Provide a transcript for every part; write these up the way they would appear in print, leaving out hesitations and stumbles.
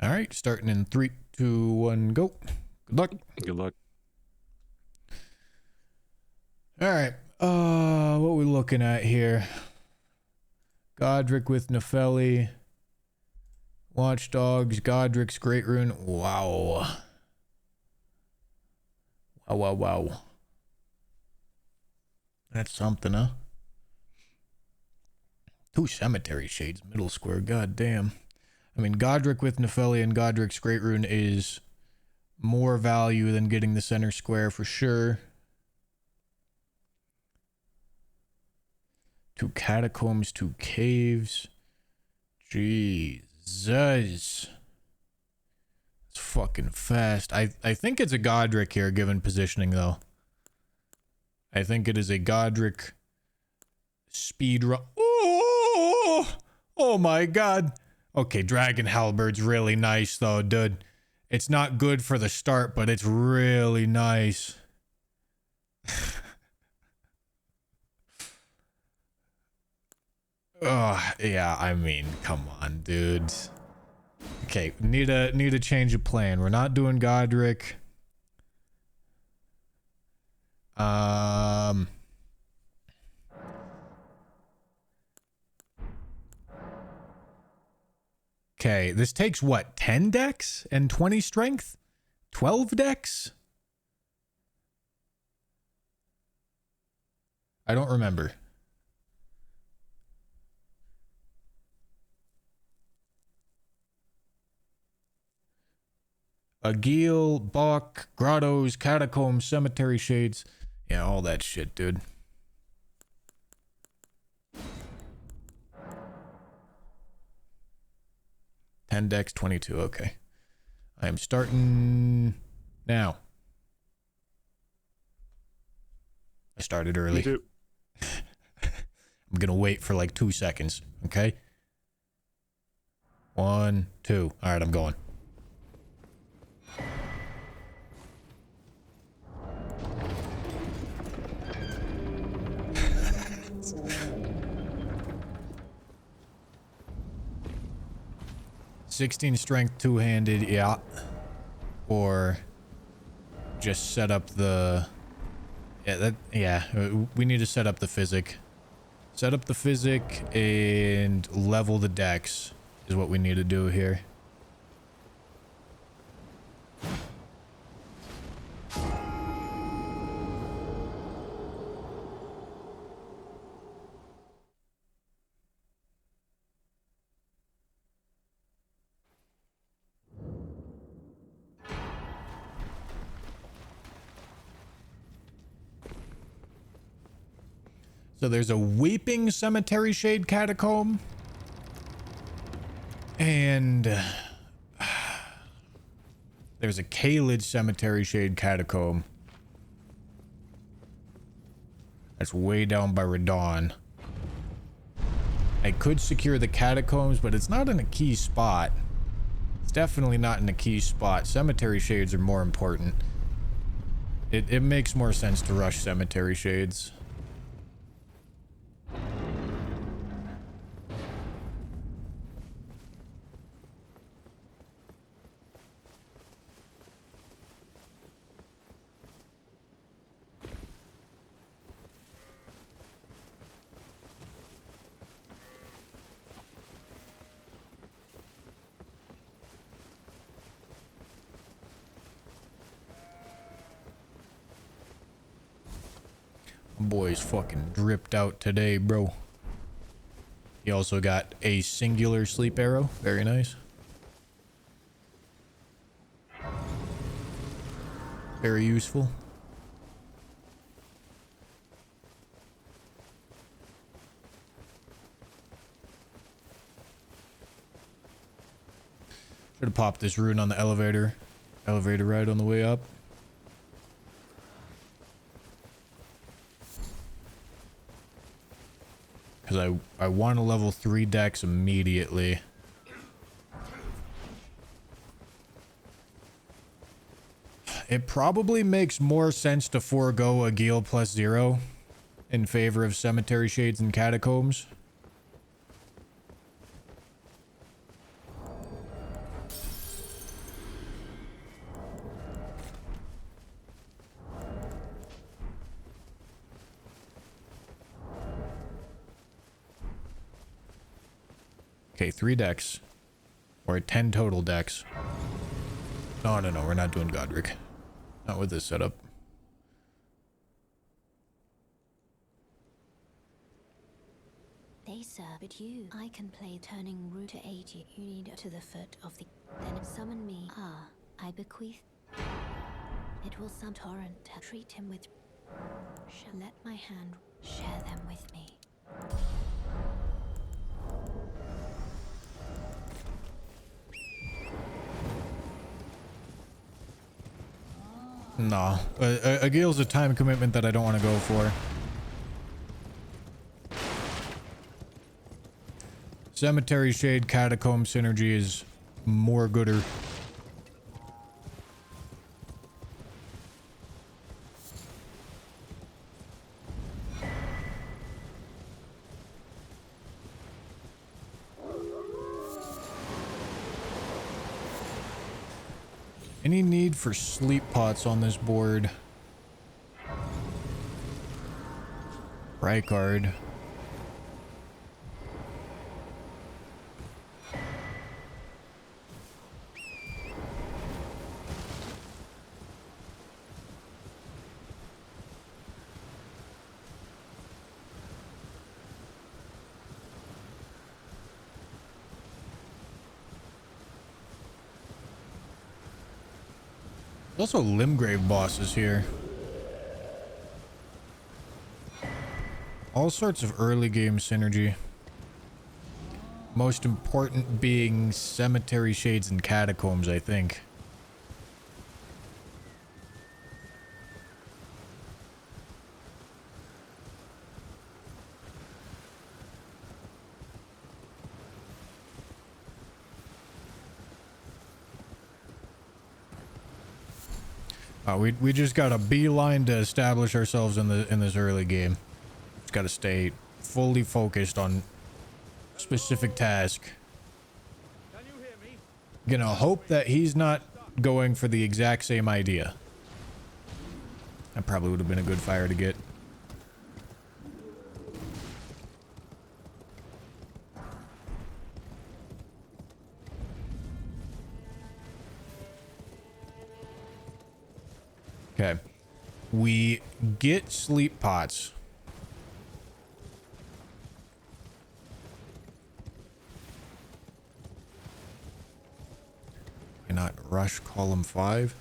All right, starting in 3, 2, 1, go. Good luck. Good luck. All right. What we looking at here? Godric with Nepheli. Watchdogs. Godric's Great Rune. Wow. Wow. That's something, huh? 2 cemetery shades, middle square. God damn. I mean, Godric with Nepheli and Godric's Great Rune is more value than getting the center square for sure. 2 catacombs, 2 caves. Jesus. It's fucking fast. I think it's a Godric here, given positioning, though. I think it is a Godric speed run. Oh my god. Okay, Dragon Halberd's really nice, though, dude. It's not good for the start, but it's really nice. Oh, yeah, I mean, come on, dude. Okay, need a change of plan. We're not doing Godric. Okay, this takes what? 10 dex and 20 strength? 12 dex? I don't remember. Agil, Bach, Grottos, Catacombs, Cemetery Shades. Yeah, all that shit, dude. Ten dex, 22. Okay. I am starting now. I started early. Me too. I'm gonna wait for like 2 seconds. Okay. 1, 2. All right, I'm going. $16 strength, 2-handed, yeah. Or just set up the... we need to set up the physic. Set up the physic and level the dex is what we need to do here. So there's a Weeping Cemetery Shade Catacomb. And there's a Kaled Cemetery Shade Catacomb. That's way down by Radon. I could secure the Catacombs, but it's not in a key spot. It's definitely not in a key spot. Cemetery Shades are more important. It makes more sense to rush Cemetery Shades. Boy's fucking dripped out today, bro. He also got a singular sleep arrow. Very nice. Very useful. Should have popped this rune on the elevator. Elevator ride on the way up. Because I want to level 3 dex immediately. It probably makes more sense to forego a Gil plus 0 in favor of Cemetery Shades and Catacombs. Okay, 3 decks. Or 10 total decks. No, we're not doing Godric. Not with this setup. They serve but you. I can play turning root to aid you. You need to the foot of the... Then summon me. Ah, I bequeath. It will some torrent. Treat him with... Let my hand share them with me. No. A Gale's a time commitment that I don't want to go for. Cemetery Shade Catacomb synergy is more gooder. Any need for sleep pots on this board? Rykard. There's also Limgrave bosses here. All sorts of early game synergy. Most important being Cemetery Shades and Catacombs, I think. We just got a beeline to establish ourselves in this early game. Just got to stay fully focused on specific task. Can you hear me? Gonna hope that he's not going for the exact same idea. That probably would have been a good fire to get. Okay. We get sleep pots. Why not rush column 5?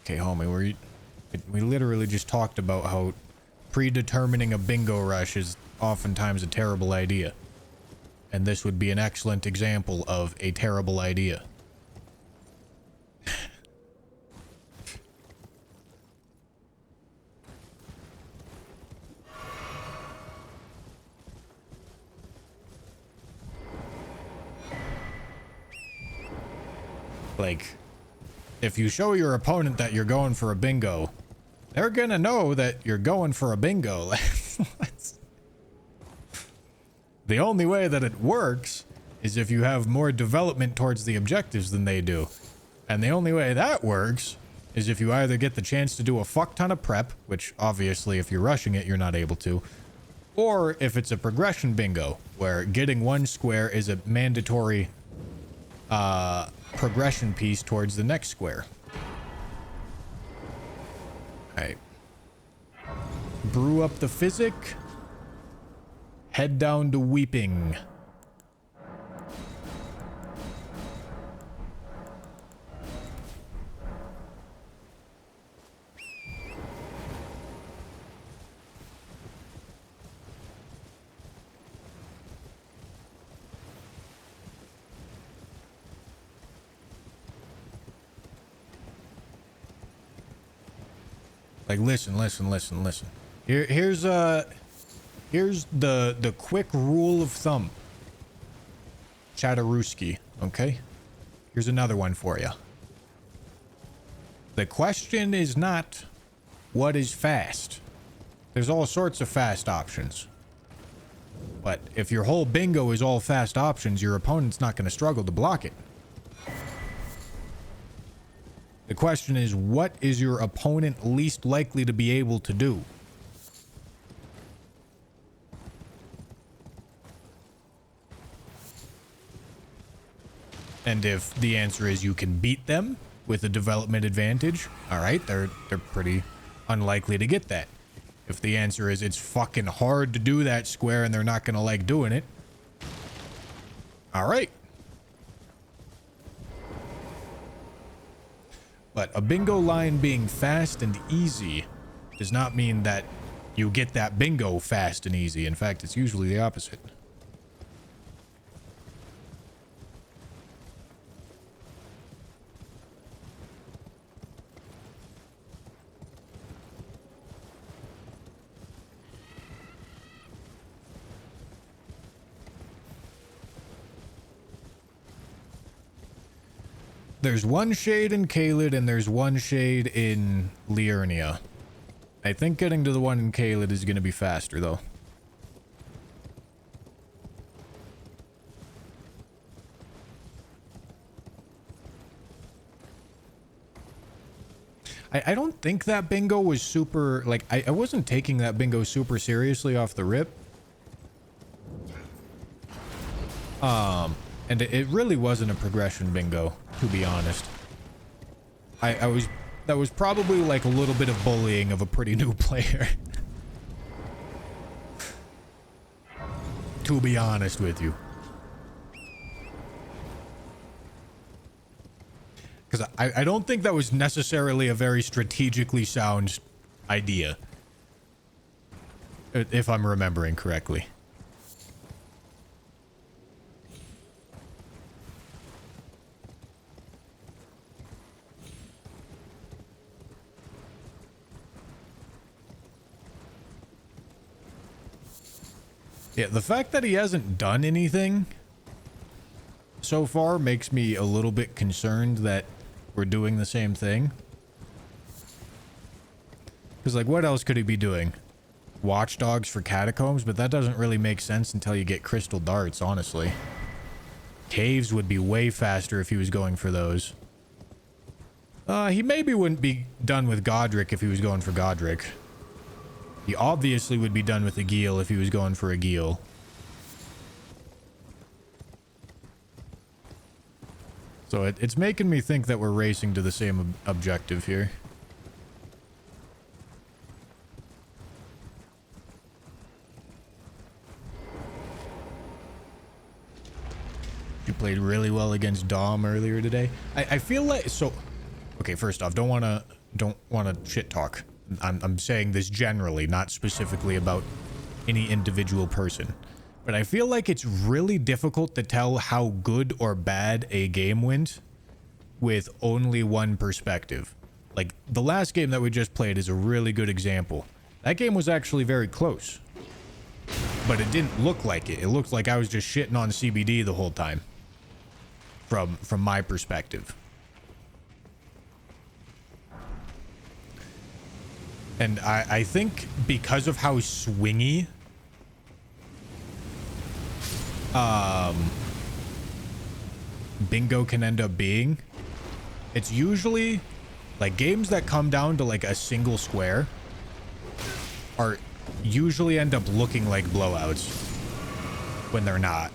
Okay, homie, we literally just talked about how predetermining a bingo rush is oftentimes a terrible idea. And this would be an excellent example of a terrible idea. Like, if you show your opponent that you're going for a bingo, they're gonna know that you're going for a bingo. The only way that it works is if you have more development towards the objectives than they do. And the only way that works is if you either get the chance to do a fuck ton of prep, which obviously if you're rushing it, you're not able to, or if it's a progression bingo, where getting one square is a mandatory progression piece towards the next square. Alright. Brew up the physic. Head down to Weeping. Like, listen. Here's the quick rule of thumb. Chatterooski, okay? Here's another one for you. The question is not what is fast. There's all sorts of fast options. But if your whole bingo is all fast options, your opponent's not going to struggle to block it. The question is, what is your opponent least likely to be able to do? And if the answer is you can beat them with a development advantage, all right, they're pretty unlikely to get that. If the answer is it's fucking hard to do that square and they're not gonna like doing it, all right. But a bingo line being fast and easy does not mean that you get that bingo fast and easy. In fact, it's usually the opposite. There's one shade in Caelid and there's one shade in Liurnia. I think getting to the one in Caelid is going to be faster, though. I don't think that bingo was super... Like, I wasn't taking that bingo super seriously off the rip. And it really wasn't a progression bingo, to be honest. That was probably like a little bit of bullying of a pretty new player. To be honest with you. Because I don't think that was necessarily a very strategically sound idea. If I'm remembering correctly. Yeah, the fact that he hasn't done anything so far makes me a little bit concerned that we're doing the same thing. Because, like, what else could he be doing? Watchdogs for catacombs? But that doesn't really make sense until you get crystal darts, honestly. Caves would be way faster if he was going for those. He maybe wouldn't be done with Godric if he was going for Godric. He obviously would be done with a Geel if he was going for a Geel. So it's making me think that we're racing to the same objective here. You played really well against Dom earlier today. I feel like... So, okay, first off, don't wanna shit talk. I'm saying this generally, not specifically about any individual person. But I feel like it's really difficult to tell how good or bad a game went with only one perspective. Like, the last game that we just played is a really good example. That game was actually very close. But it didn't look like it. It looked like I was just shitting on CBD the whole time. From my perspective. And I think because of how swingy bingo can end up being, it's usually like games that come down to like a single square are usually end up looking like blowouts when they're not.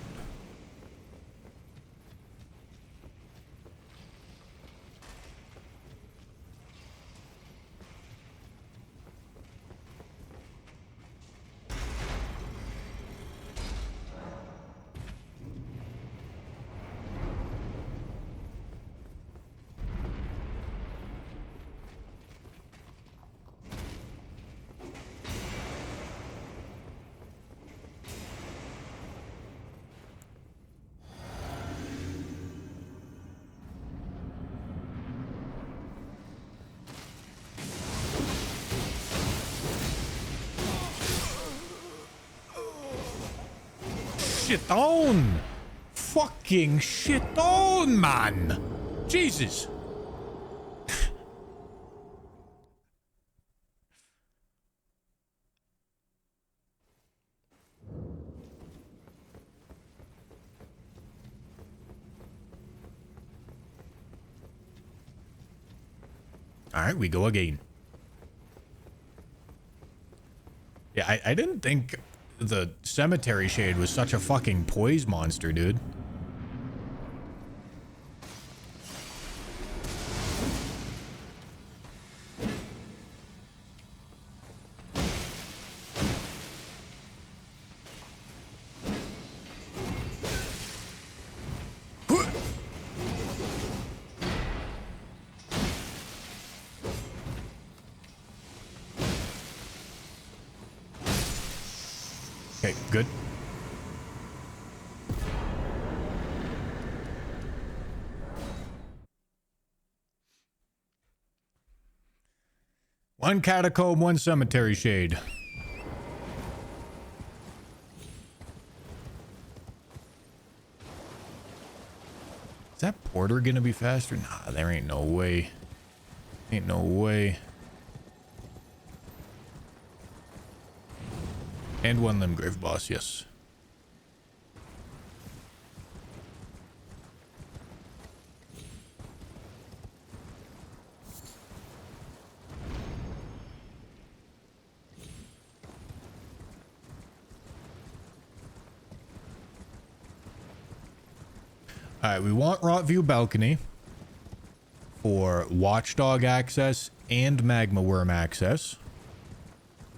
Shit on! Fucking shit on, man! Jesus! Alright, we go again. Yeah, I didn't think the cemetery shade was such a fucking poise monster, dude. Okay, good. One catacomb, one cemetery shade. Is that porter gonna be faster? Nah, there ain't no way. Ain't no way. And one Limgrave boss, yes. Alright, we want Rotview Balcony for Watchdog access and Magma Worm access.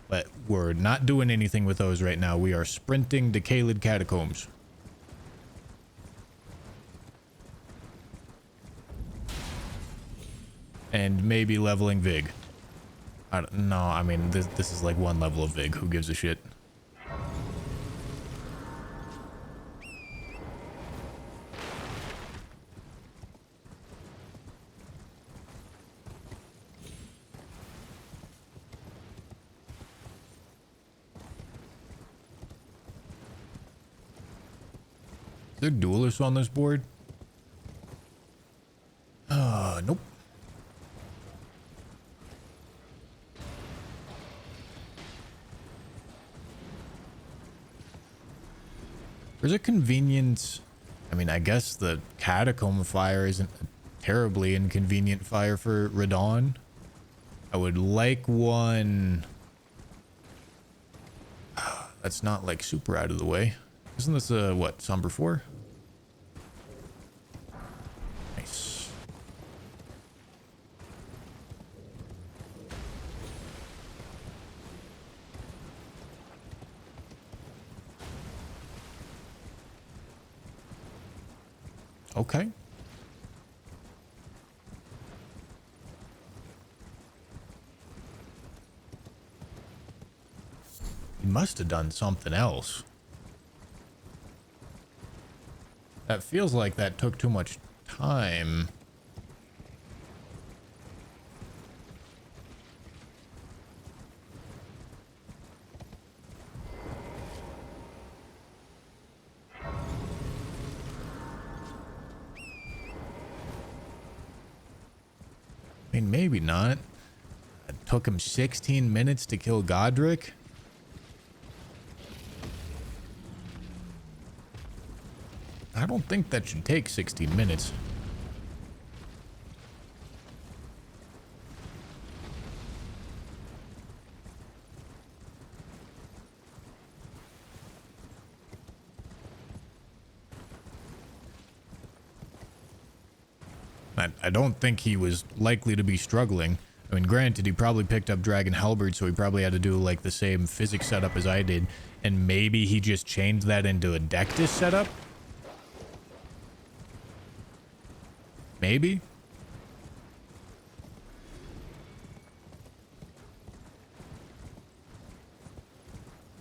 But we're not doing anything with those right now. We are sprinting to Caelid Catacombs. And maybe leveling Vig. I don't know. I mean, this is like one level of Vig. Who gives a shit? Is there duelists on this board? Nope. There's a convenience. I mean, I guess the catacomb fire isn't a terribly inconvenient fire for Radon. I would like one that's not like super out of the way. Isn't this a what, Somber 4? Nice. Okay. He must have done something else. That feels like that took too much time. I mean, maybe not. It took him 16 minutes to kill Godric. I don't think that should take 16 minutes. I don't think he was likely to be struggling. I mean, granted, he probably picked up Dragon Halberd, so he probably had to do like the same physics setup as I did. And maybe he just changed that into a Dectus setup? Maybe?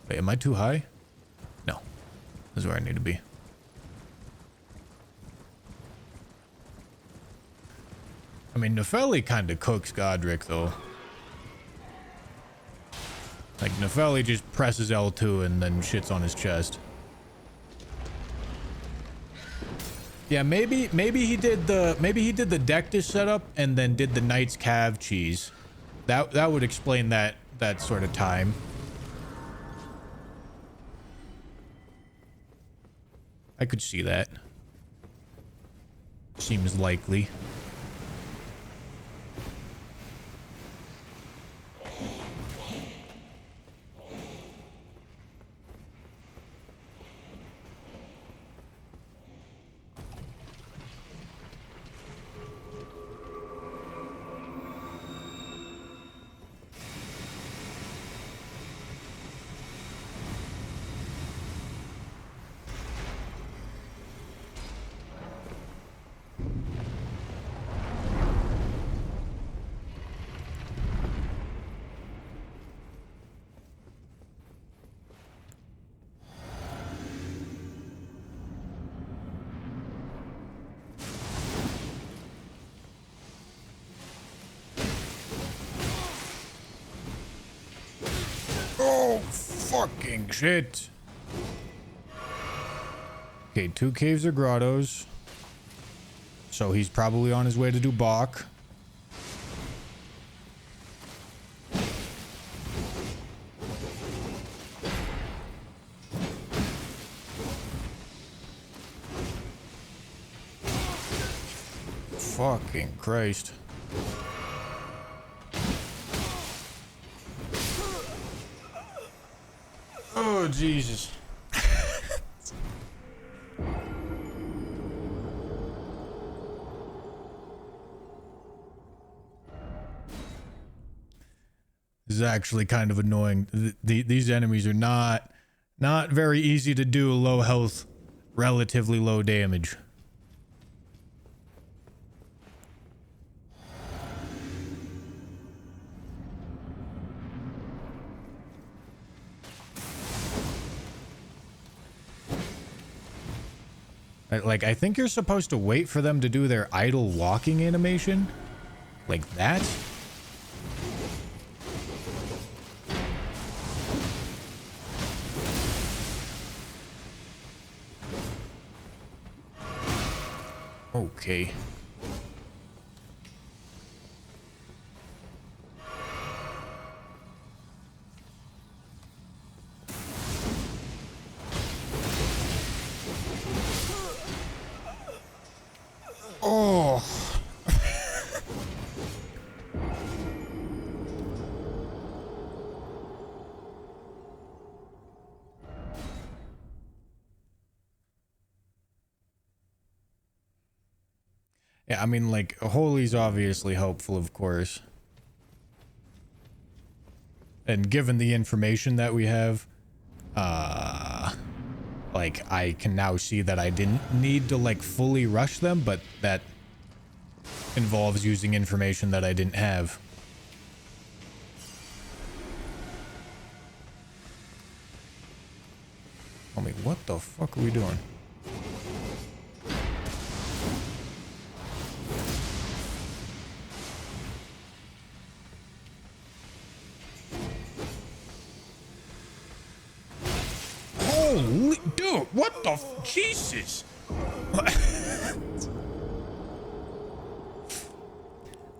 Wait, am I too high? No. This is where I need to be. I mean, Nepheli kind of cooks Godric, though. Like, Nepheli just presses L2 and then shits on his chest. Yeah, maybe he did the Dectus setup and then did the Knight's Cav cheese. That would explain that sort of time. I could see that. Seems likely. Fucking shit. Okay, 2 caves or grottos. So he's probably on his way to do Bach. Fucking Christ. Oh, Jesus. This is actually kind of annoying. These enemies are not very easy to do. Low health, relatively low damage. Like, I think you're supposed to wait for them to do their idle walking animation. Like that. Okay. Oh. Yeah, I mean, like, Holy's obviously helpful, of course. And given the information that we have, like, I can now see that I didn't need to, like, fully rush them, but that involves using information that I didn't have. I mean, what the fuck are we doing? Holy dude, what the Jesus?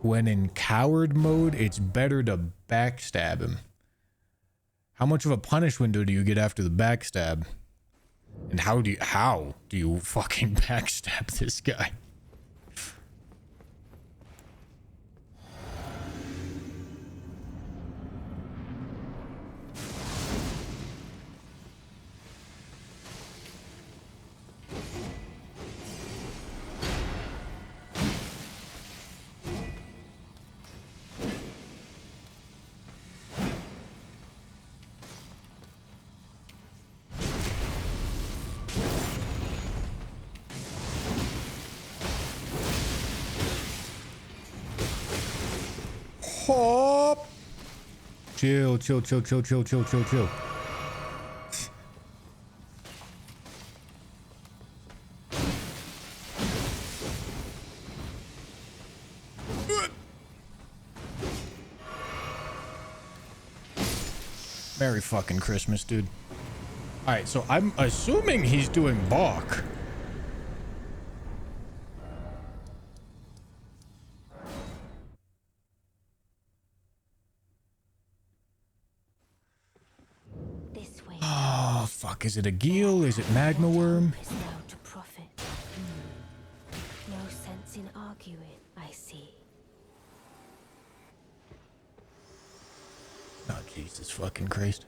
When in coward mode, it's better to backstab him. How much of a punish window do you get after the backstab? And how do you fucking backstab this guy? Hop. Chill. Merry fucking Christmas, dude. Alright, so I'm assuming he's doing Bach. This way. Oh, fuck. Is it a Geel? Is it Magma Worm? Is now to profit. No sense in arguing, I see. Oh, Jesus fucking Christ.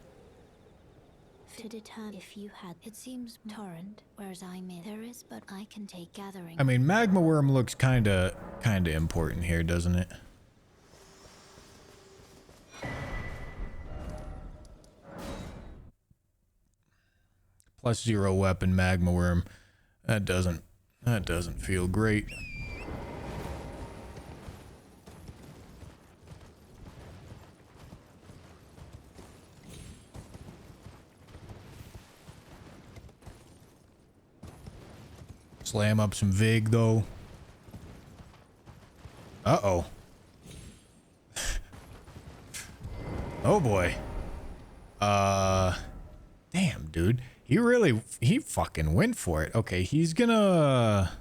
To determine if you had, it seems torrent, whereas I'm in. There is, but I can take gathering. I mean, Magma Worm looks kinda important here, doesn't it? +0 weapon Magma Worm. That doesn't feel great. Slam up some Vig though. Uh-oh. Oh boy. dude. He fucking went for it. Okay, he's gonna...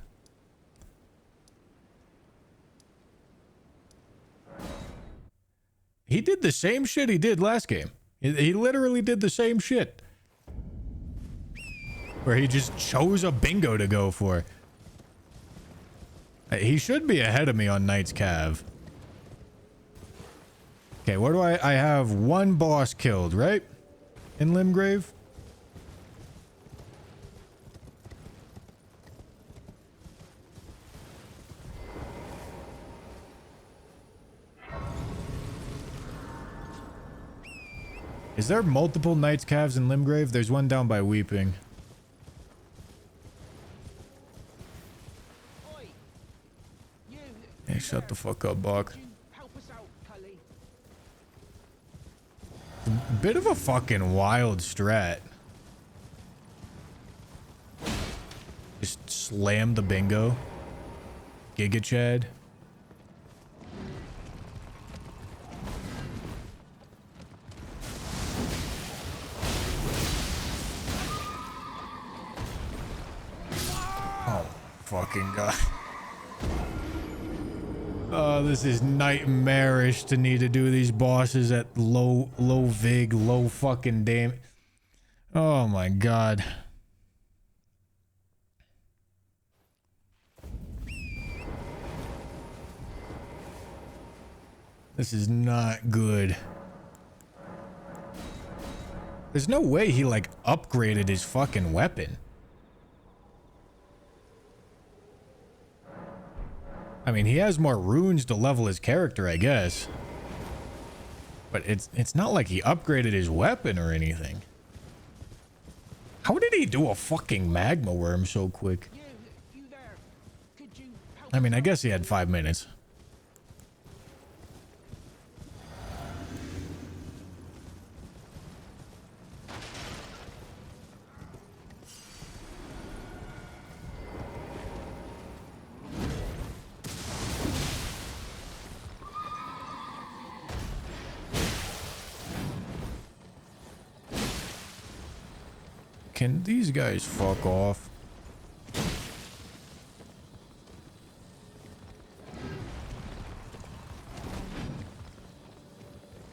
He did the same shit he did last game. He literally did the same shit. Where he just chose a bingo to go for. He should be ahead of me on Knight's Cav. Okay, what do I have one boss killed, right? In Limgrave? Is there multiple Knight's Calves in Limgrave? There's one down by Weeping. Oi! You, Hey, shut the fuck up, Buck. you help us out, Cully. Bit of a fucking wild strat. Just slam the bingo. Giga Chad. Oh, fucking God. Oh, this is nightmarish to need to do these bosses at low vig, low fucking damage. Oh my God. This is not good. There's no way he like upgraded his fucking weapon. I mean, he has more runes to level his character, I guess. But it's not like he upgraded his weapon or anything. How did he do a fucking magma worm so quick? You there? Could you help I mean, I guess he had 5 minutes. Can these guys fuck off?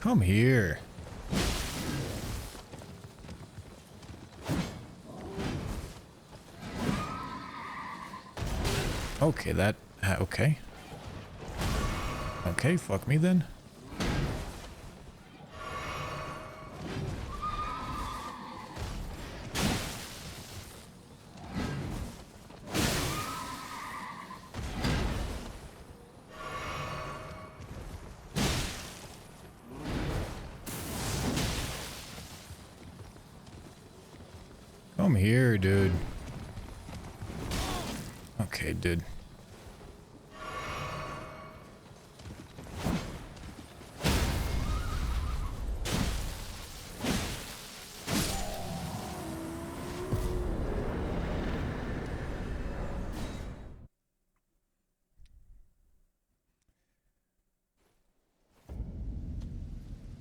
Come here. Okay, okay. Okay, fuck me then. Come here, dude. Okay, dude.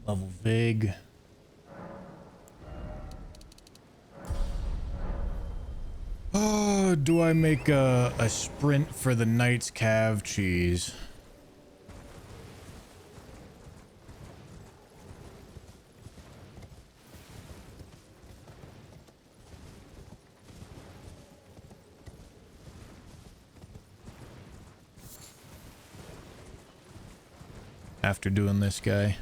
Level Vig. Oh, do I make a sprint for the Knight's Calf cheese? After doing this guy.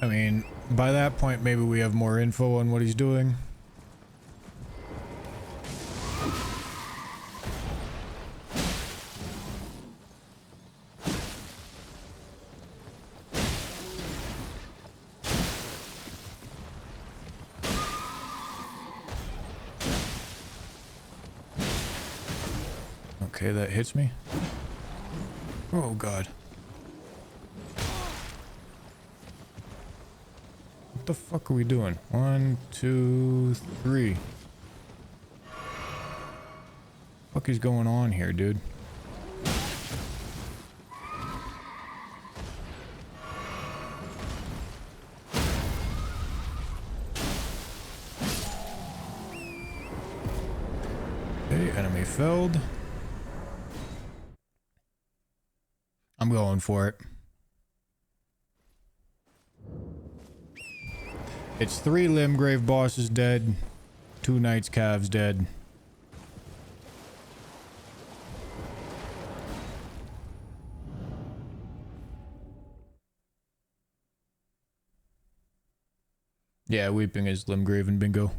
I mean, by that point, maybe we have more info on what he's doing. Okay, that hits me. Oh, God. What the fuck are we doing? 1, 2, 3. What is going on here, dude? Okay, enemy felled. I'm going for it. It's 3 Limgrave bosses dead, 2 Knights Calves dead. Yeah, Weeping is Limgrave and bingo.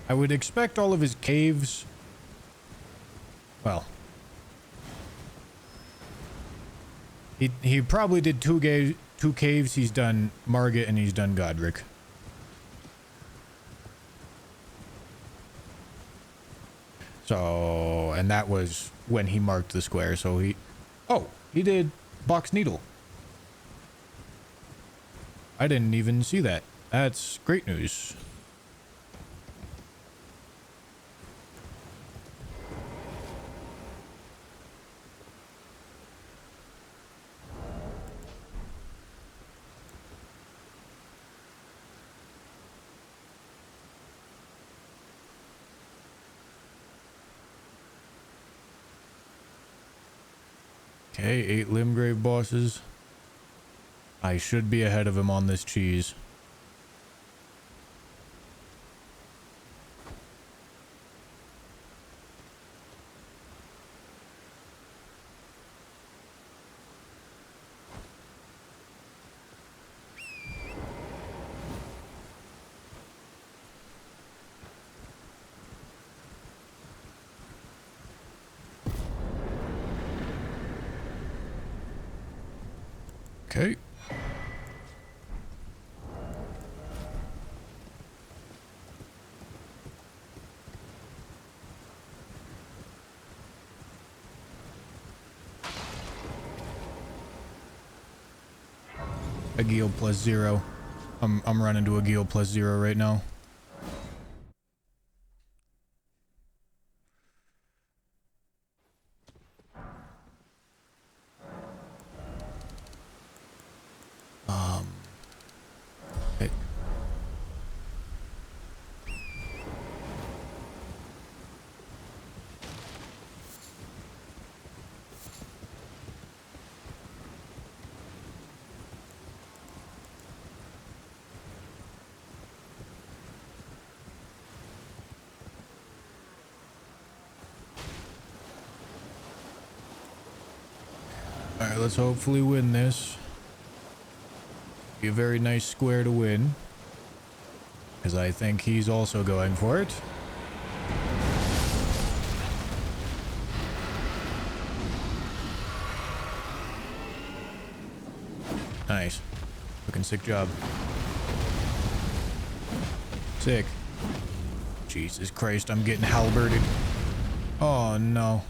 I would expect all of his caves... Well... He probably did 2 caves. He's done Margit and he's done Godric. So... And that was when he marked the square, so he... Oh! He did Box Needle. I didn't even see that. That's great news. Okay, 8 Limgrave bosses. I should be ahead of him on this cheese. Okay. A Gil +0. I'm running to a Gil +0 right now. Okay. Alright, let's hopefully win this. Be a very nice square to win. Because I think he's also going for it. Nice. Fucking sick job. Sick. Jesus Christ, I'm getting halberded. Oh no.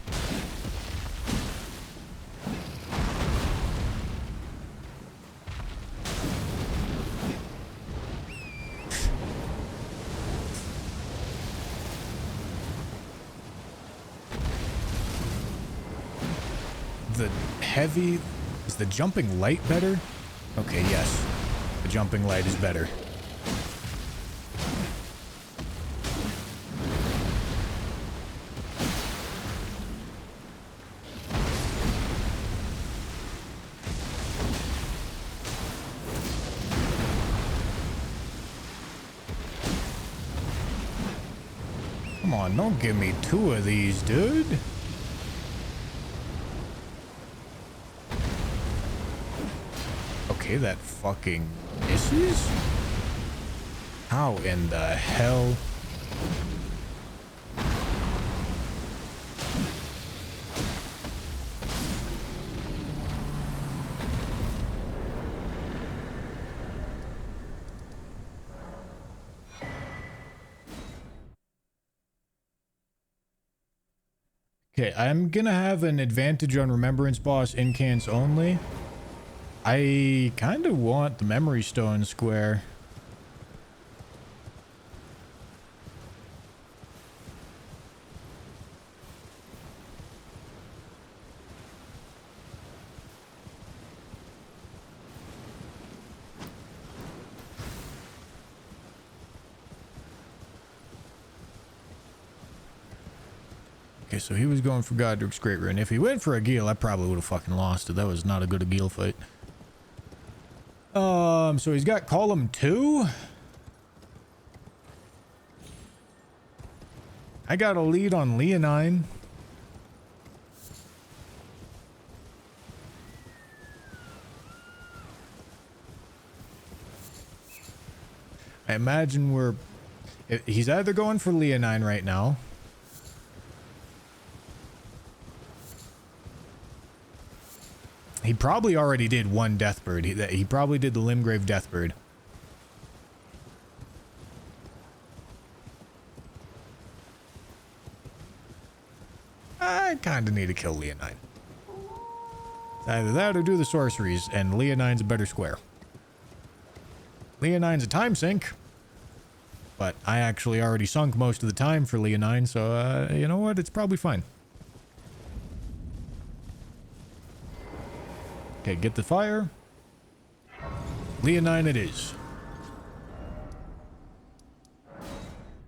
The heavy... Is the jumping light better? Okay, yes. The jumping light is better. Come on, don't give me 2 of these, dude. Okay, that fucking misses? How in the hell? Okay, I'm gonna have an advantage on Remembrance Boss incants only. I kind of want the Memory Stone square. Okay, so he was going for Godric's Great Rune. If he went for a Gil, I probably would have fucking lost it. That was not a good Gil fight. So he's got column 2. I got a lead on Leonine. I imagine he's either going for Leonine right now. He probably already did one Deathbird. He probably did the Limgrave Deathbird. I kind of need to kill Leonine. Either that or do the sorceries, and Leonine's a better square. Leonine's a time sink, but I actually already sunk most of the time for Leonine, so you know what? It's probably fine. Okay, get the fire. Leonine it is.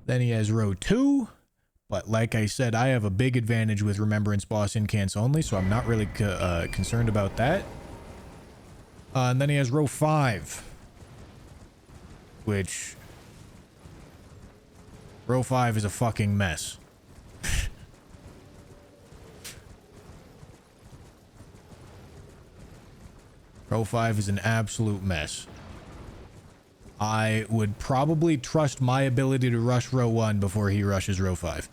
Then he has row 2. But like I said, I have a big advantage with Remembrance Boss incants only, so I'm not really concerned about that. And then he has row 5. Which... row 5 is a fucking mess. Row 5 is an absolute mess. I would probably trust my ability to rush row 1 before he rushes row 5.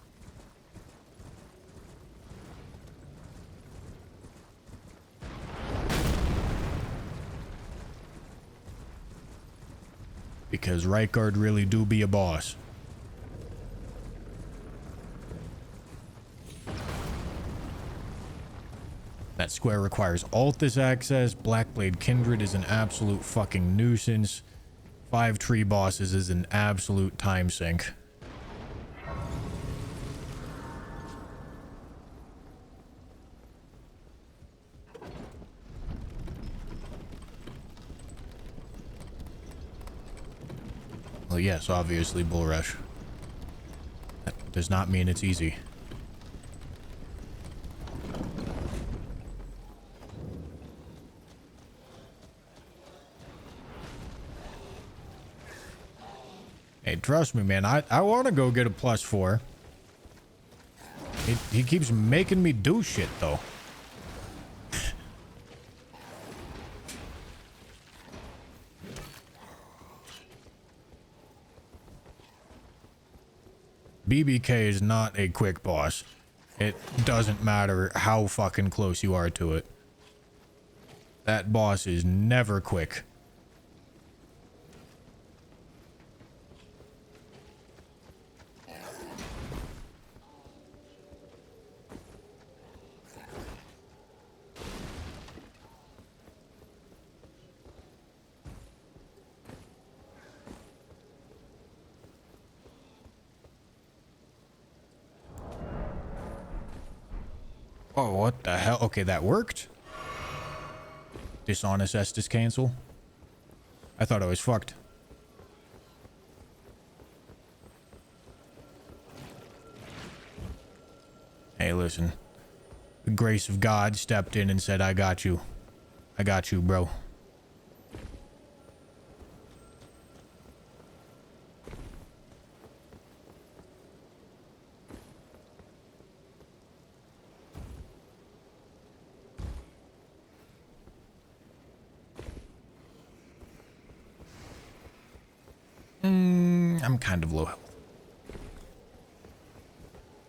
Because Reichard really do be a boss. That square requires Altus access. Blackblade Kindred is an absolute fucking nuisance. 5 tree bosses is an absolute time sink. Well, yes, obviously Bull Rush. That does not mean it's easy. Hey, trust me, man. I want to go get a +4. He keeps making me do shit, though. BBK is not a quick boss. It doesn't matter how fucking close you are to it. That boss is never quick. Oh, what the hell? Okay, that worked. Dishonest Estus cancel. I thought I was fucked. Hey, listen. The grace of God stepped in and said, I got you. I got you, bro. I'm kind of low health.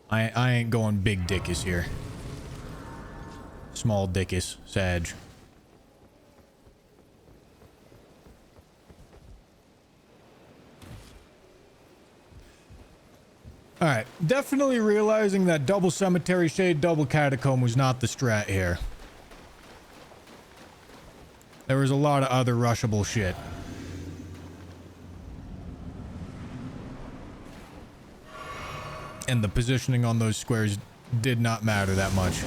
I ain't going big dickus here. Small dickus, Sag. Alright, Definitely realizing that double cemetery shade, double catacomb was not the strat here. There was a lot of other rushable shit. And the positioning on those squares did not matter that much.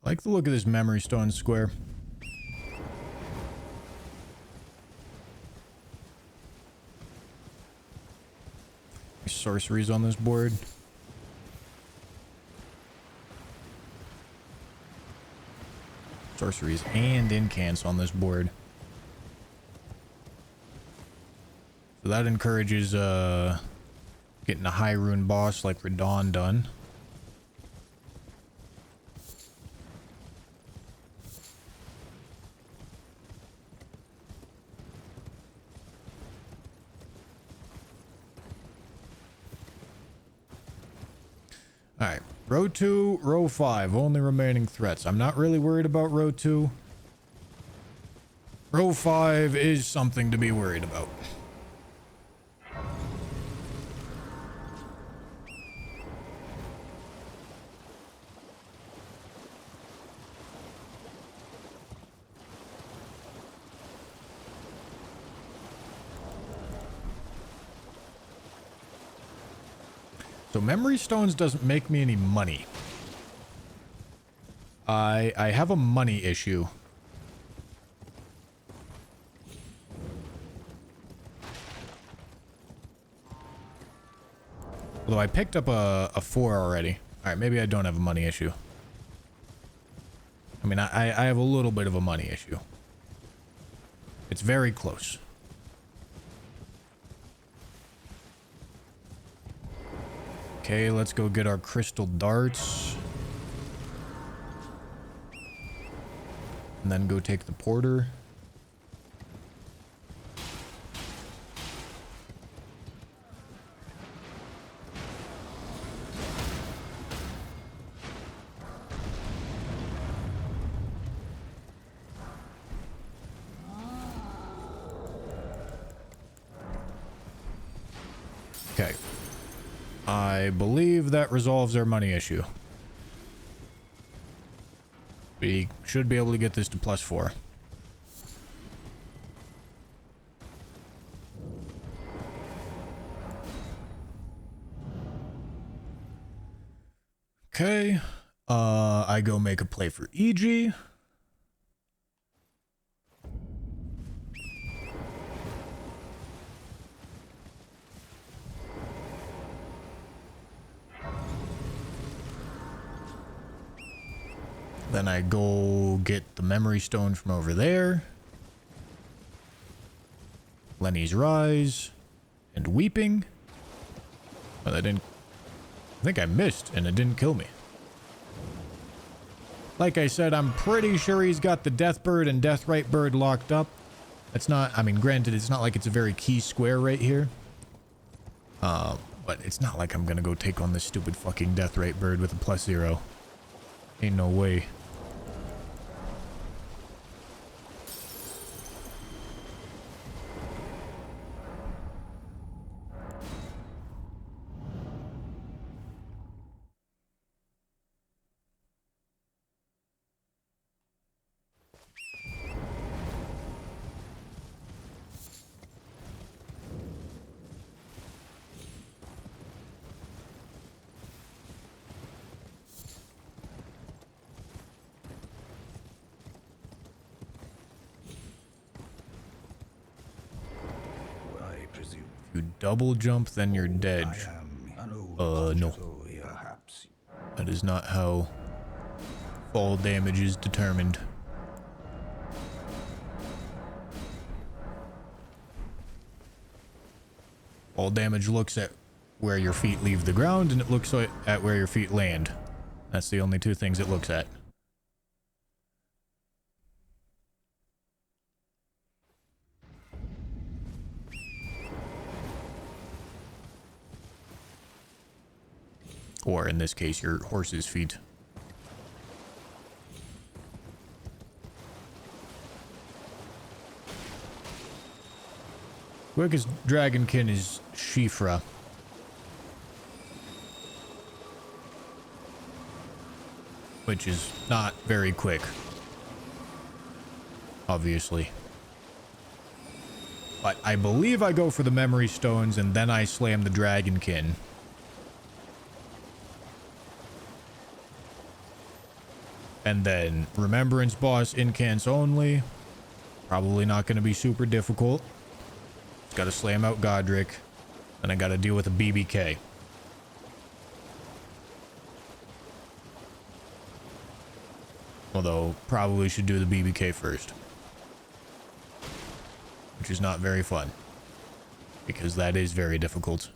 I like the look of this memory stone square. Sorceries on this board. Sorceries and incants on this board. So that encourages getting a high rune boss like Radon done. Alright, row 2, row 5, only remaining threats. I'm not really worried about row 2. Row 5 is something to be worried about. So memory stones doesn't make me any money. I have a money issue. Although I picked up a 4 already. Alright, maybe I don't have a money issue. I mean, I have a little bit of a money issue. It's very close. Okay, let's go get our crystal darts. And then go take the porter. Okay. I believe that resolves our money issue. We should be able to get this to +4. Okay. I go make a play for EG. Then I go get the memory stone from over there. Lenny's Rise. And Weeping. Well, I think I missed and it didn't kill me. Like I said, I'm pretty sure he's got the Deathbird and Deathrite Bird locked up. That's not, I mean, granted, it's not like it's a very key square right here. But it's not like I'm gonna go take on this stupid fucking Deathrite Bird with a +0. Ain't no way. You double jump, then you're dead. No. That is not how fall damage is determined. Fall damage looks at where your feet leave the ground, and it looks at where your feet land. That's the only two things it looks at. Or in this case, your horse's feet. Quickest dragonkin is Shifra. Which is not very quick. Obviously. But I believe I go for the memory stones and then I slam the dragonkin. And then remembrance boss incants only. Probably not going to be super difficult. Got to slam out Godric. Then I got to deal with a BBK. Although, probably should do the BBK first. Which is not very fun. Because that is very difficult.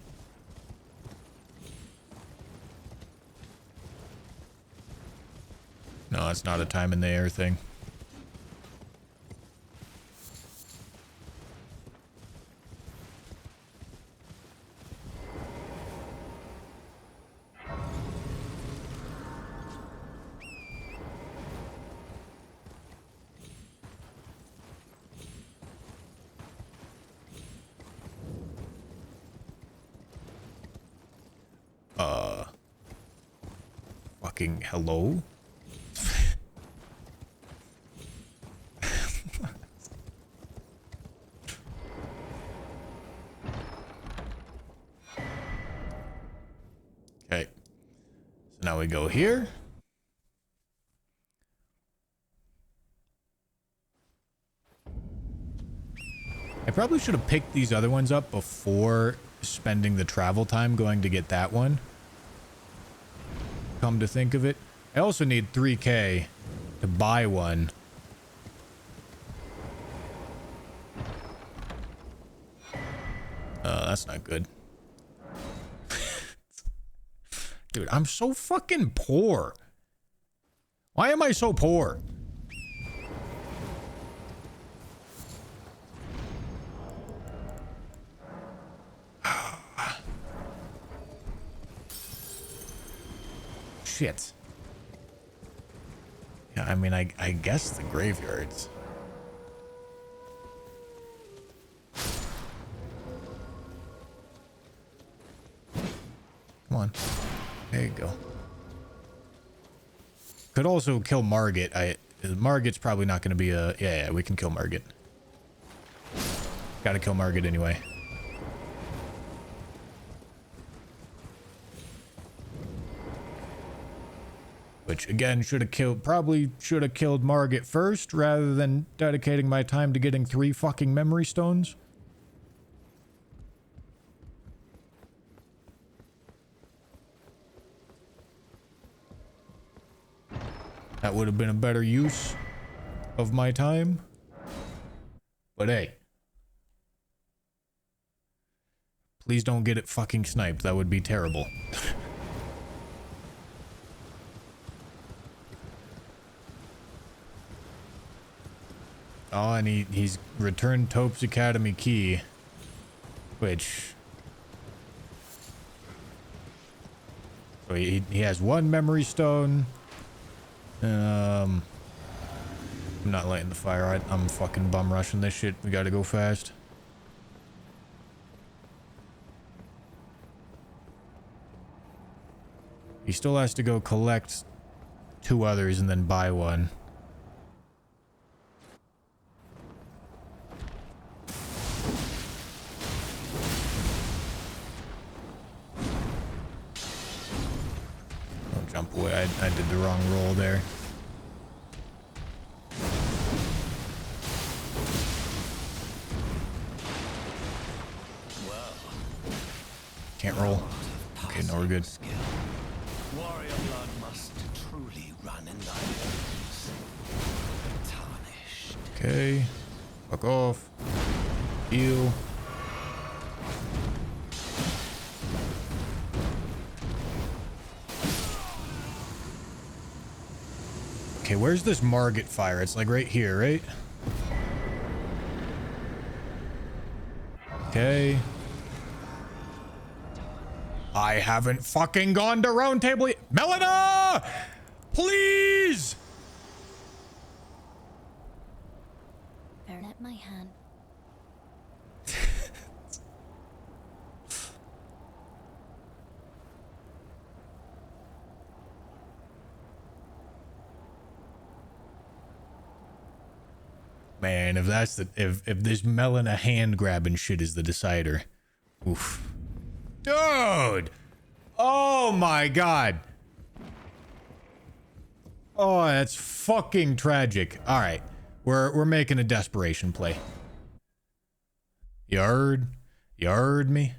No, it's not a time in the air thing. Fucking hello? Okay. So now we go here. I probably should have picked these other ones up before spending the travel time going to get that one. Come to think of it. I also need 3K to buy one. That's not good. Dude, I'm so fucking poor. Why am I so poor? Shit. Yeah, I mean, I guess the graveyards. Come on. There you go. Could also kill Margit. Margit's probably not going to be a... Yeah, we can kill Margit. Gotta kill Margit anyway. Which, again, should have killed... Probably should have killed Margit first, rather than dedicating my time to getting 3 fucking memory stones. That would have been a better use of my time. But hey. Please don't get it fucking sniped. That would be terrible. Oh, and he's returned Tope's Academy key. Which... So he has 1 memory stone. I'm not lighting the fire. I'm fucking bum rushing this shit. We gotta go fast. He still has to go collect 2 others and then buy 1. Don't jump away. I did the wrong roll there. Can't roll. Okay, no, we're good. Warrior blood must truly run in thy veins. Tarnished. Okay. Fuck off. Heal. Okay, where's this Margit fire? It's like right here, right? Okay. I haven't fucking gone to round table yet. Melina! Please! Let my hand. Man, if that's the if this Melina hand grabbing shit is the decider. Oof. Dude! Oh my god. Oh, that's fucking tragic. All right. We're making a desperation play. You heard? You heard me?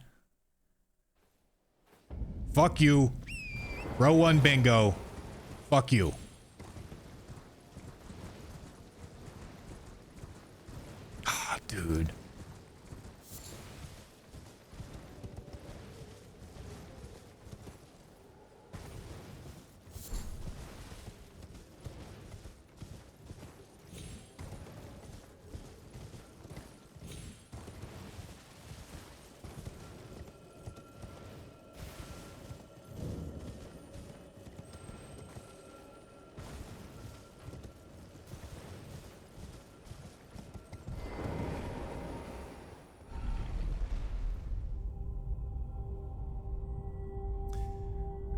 Fuck you. Row 1 bingo. Fuck you. Ah, dude.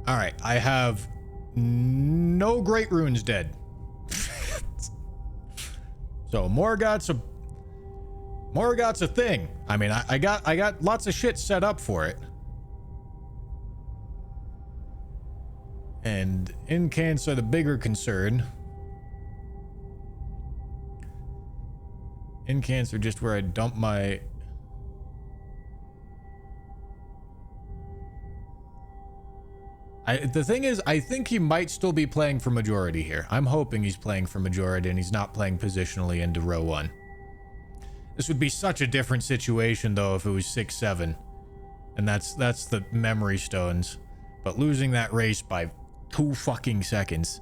All right, I have no great runes dead. So Morgoth's a thing. I mean, I got lots of shit set up for it. And incants are the bigger concern. Incants are just where I dump my... the thing is, I think he might still be playing for majority here. I'm hoping he's playing for majority and he's not playing positionally into row 1. This would be such a different situation, though, if it was 6-7. And that's the memory stones. But losing that race by 2 fucking seconds.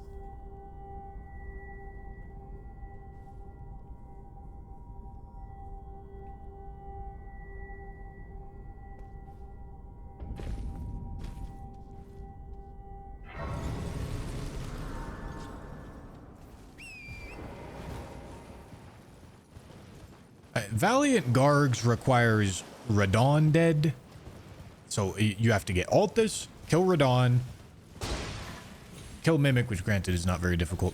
Valiant Gargs requires Radon dead. So you have to get Altus, kill Radon, kill Mimic, which granted is not very difficult.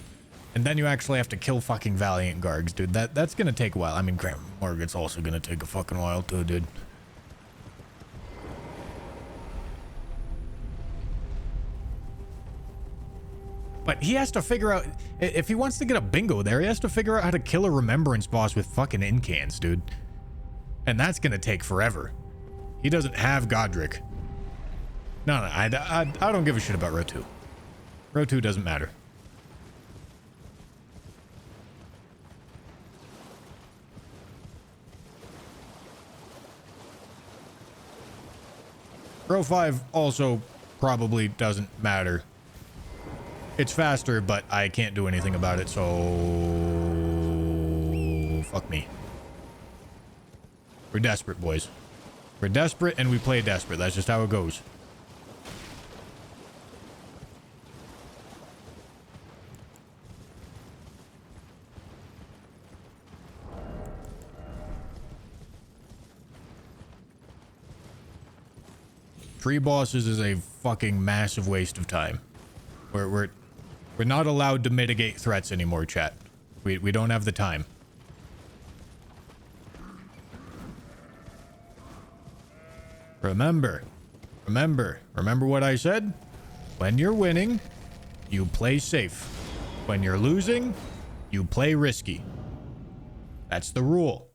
And then you actually have to kill fucking Valiant Gargs, dude. That's gonna take a while. I mean, Morgoth's also gonna take a fucking while too, dude. But he has to figure out, if he wants to get a bingo there, he has to figure out how to kill a remembrance boss with fucking incans, dude. And that's gonna take forever. He doesn't have Godric. No, I don't give a shit about row 2. Row 2 doesn't matter. Row 5 also probably doesn't matter. It's faster, but I can't do anything about it, so... fuck me. We're desperate, boys. We're desperate, and we play desperate. That's just how it goes. Tree bosses is a fucking massive waste of time. We're not allowed to mitigate threats anymore, chat. We don't have the time. Remember what I said? When you're winning, you play safe. When you're losing, you play risky. That's the rule.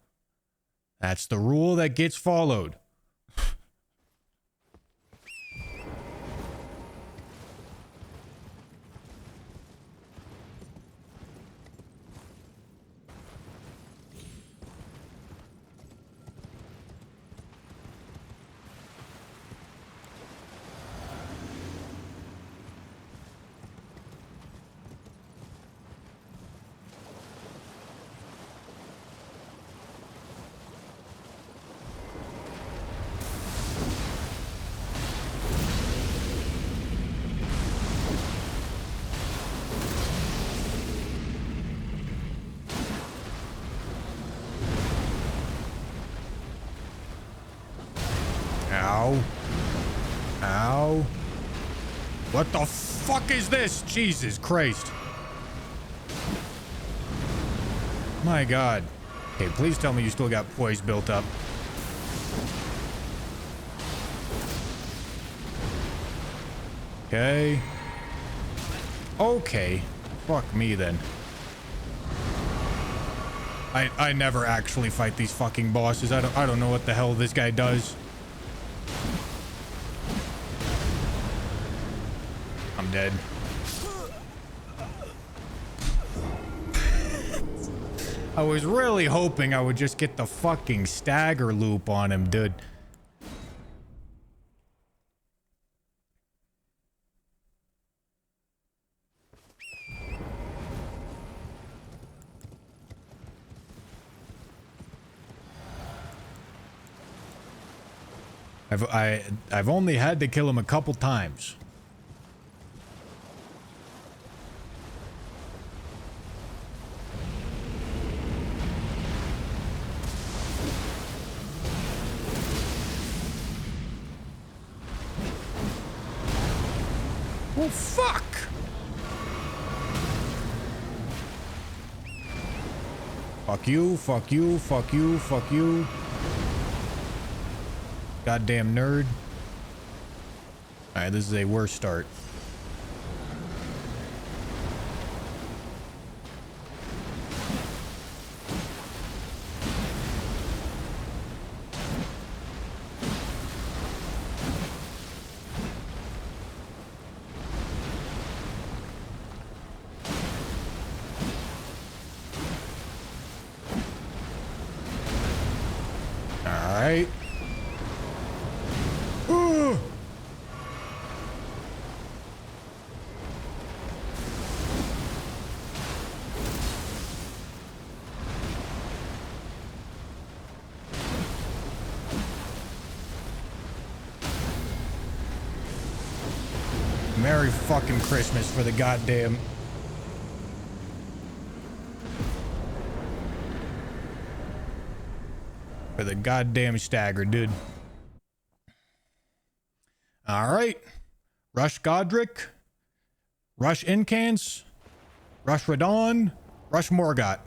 That's the rule that gets followed. Ow. Ow. What the fuck is this? Jesus Christ. My God. Okay, please tell me you still got poise built up. Okay. Okay. Fuck me then. I never actually fight these fucking bosses. I don't know what the hell this guy does. I'm dead. I was really hoping I would just get the fucking stagger loop on him, dude. I've only had to kill him a couple times. Oh, fuck! Fuck you, fuck you, fuck you, fuck you. Goddamn nerd. Alright, this is a worse start. Alright. Merry fucking Christmas for the goddamn... For the goddamn stagger, dude. Alright. Rush Godric. Rush Incance. Rush Radon. Rush Morgott.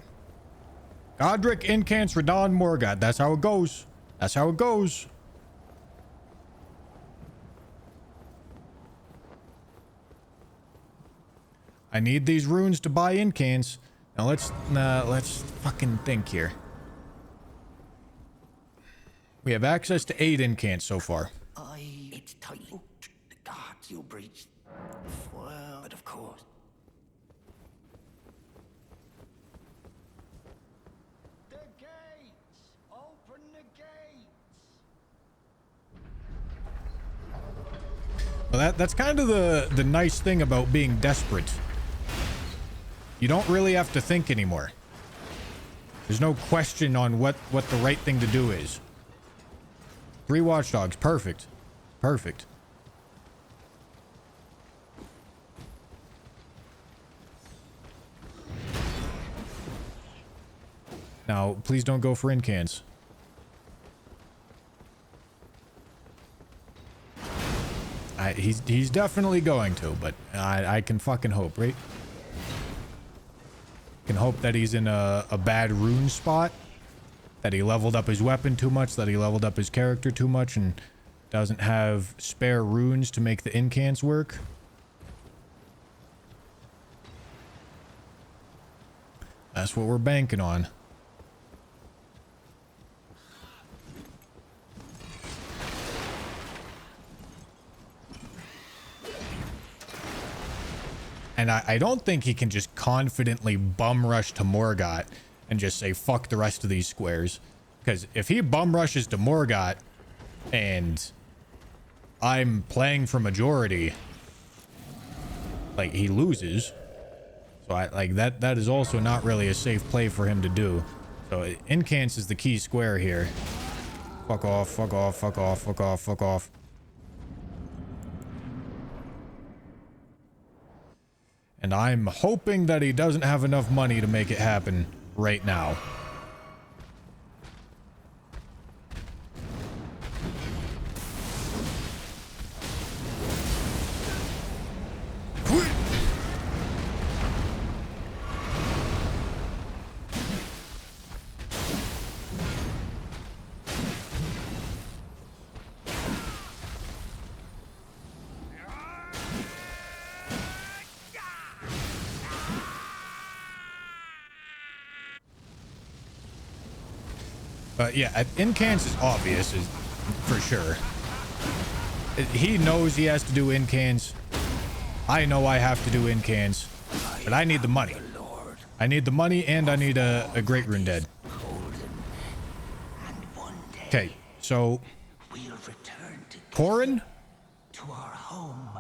Godric, Incance, Radon, Morgott. That's how it goes. That's how it goes. I need these runes to buy Incance. Now let's fucking think here. We have access to 8 Incants so far. It's tight. The guards you'll breach. Well, but of course. The gates! Open the gates! Well, that's kind of the nice thing about being desperate. You don't really have to think anymore. There's no question on what the right thing to do is. 3 watchdogs. Perfect. Perfect. Now, please don't go for Incans. He's definitely going to, but I can fucking hope, right? Can hope that he's in a bad rune spot. That he leveled up his weapon too much, that he leveled up his character too much, and doesn't have spare runes to make the incants work. That's what we're banking on. And I don't think he can just confidently bum rush to Morgott and just say, fuck the rest of these squares. Because if he bum rushes to Morgott and I'm playing for majority, like, he loses. So that is also not really a safe play for him to do. So Incance is the key square here. Fuck off, fuck off, fuck off, fuck off, fuck off. And I'm hoping that he doesn't have enough money to make it happen right now. Yeah, incants is obvious, is for sure. He knows he has to do incans. I know I have to do incans, but I need the money. I need the money, and I need a Great Rune Dead. Okay, so We'll return to Corin, to our home,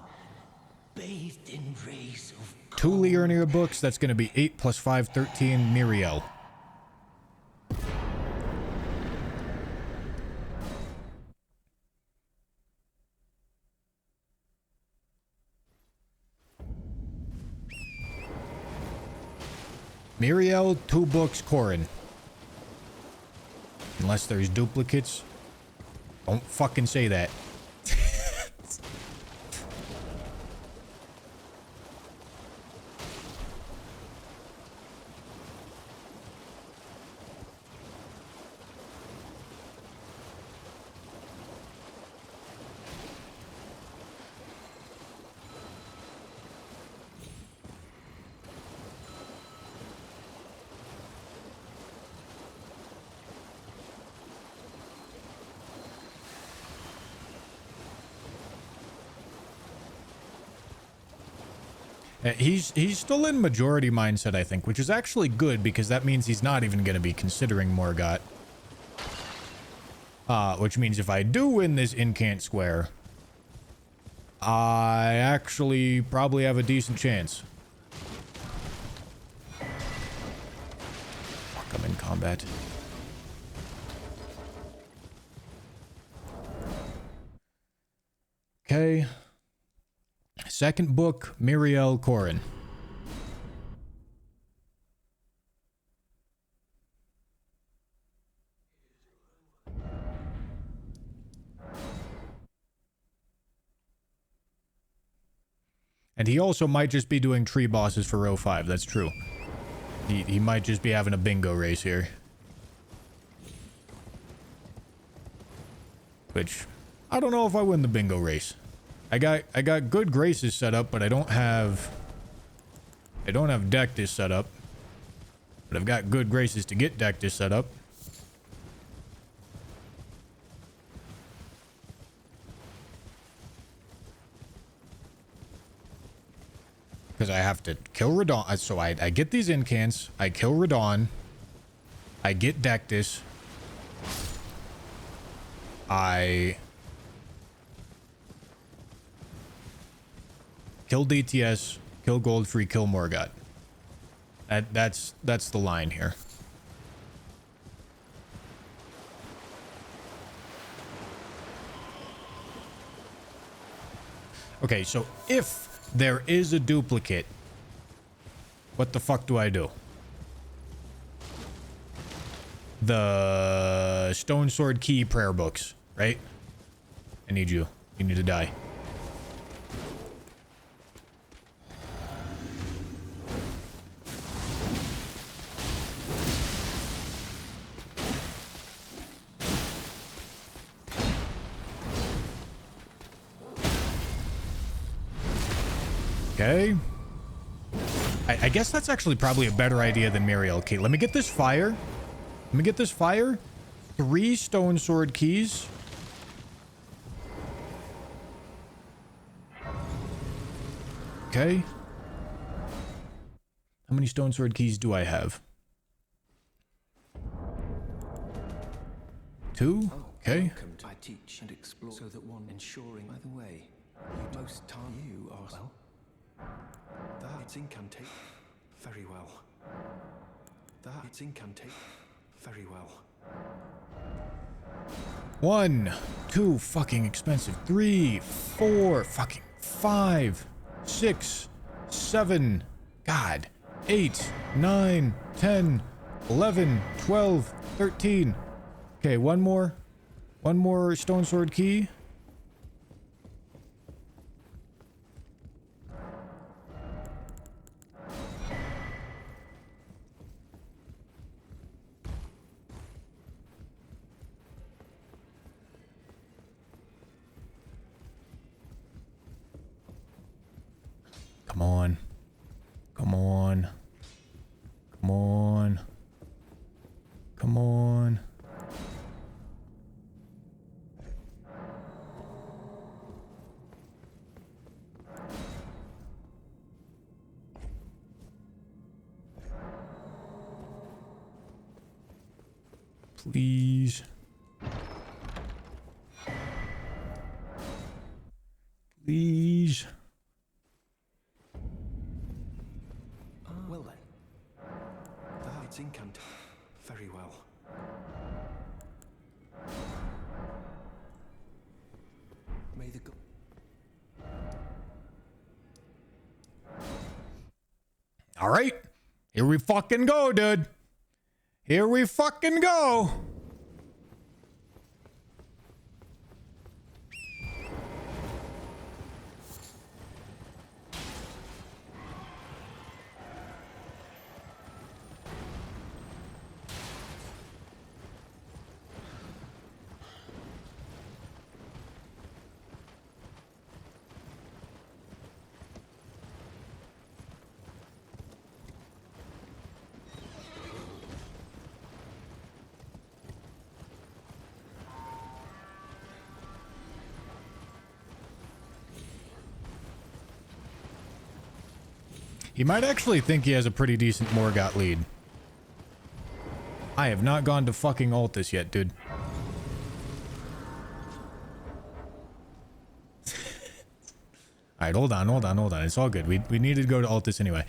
bathed in rays of 2 Liurnia books. That's going to be 8 plus 5, 13. Miriel. Miriel, 2 books, Corin. Unless there's duplicates. Don't fucking say that. He's still in majority mindset, I think, which is actually good because that means he's not even going to be considering Morgott. Which means if I do win this incant square, I actually probably have a decent chance. Fuck, I'm in combat. Okay. Second book, Miriel, Corin. And he also might just be doing tree bosses for row 5. That's true. He might just be having a bingo race here. Which, I don't know if I win the bingo race. I got good graces set up, but I don't have Dectus set up. But I've got good graces to get Dectus set up. Because I have to kill Radon. So I get these incants. I kill Radon. I get Dectus. I kill DTS, kill Goldfree, kill Morgott. That's the line here. Okay, so if there is a duplicate, what the fuck do I do? The Stone Sword Key prayer books, right? I need you. You need to die. Okay. I guess that's actually probably a better idea than Miriel. Okay, let me get this fire. Let me get this fire. 3 Stone Sword keys. Okay. How many Stone Sword keys do I have? 2. Okay. I teach and explore so that one ensuring. By the way, most time you are well. That's incantate. Very well. That's incantate. Very well. 1, 2, fucking expensive. 3, 4, fucking 5, 6, 7, God, 8, 9, 10, 11, 12, 13. Okay, one more Stone Sword key. Come on. Come on. Come on. Come on. Please. Please. Well then. That's incantation. Very well. May the All right. Here we fucking go, dude. Here we fucking go. He might actually think he has a pretty decent Morgott lead. I have not gone to fucking Altus yet, dude. Alright, hold on. It's all good. We needed to go to Altus anyway.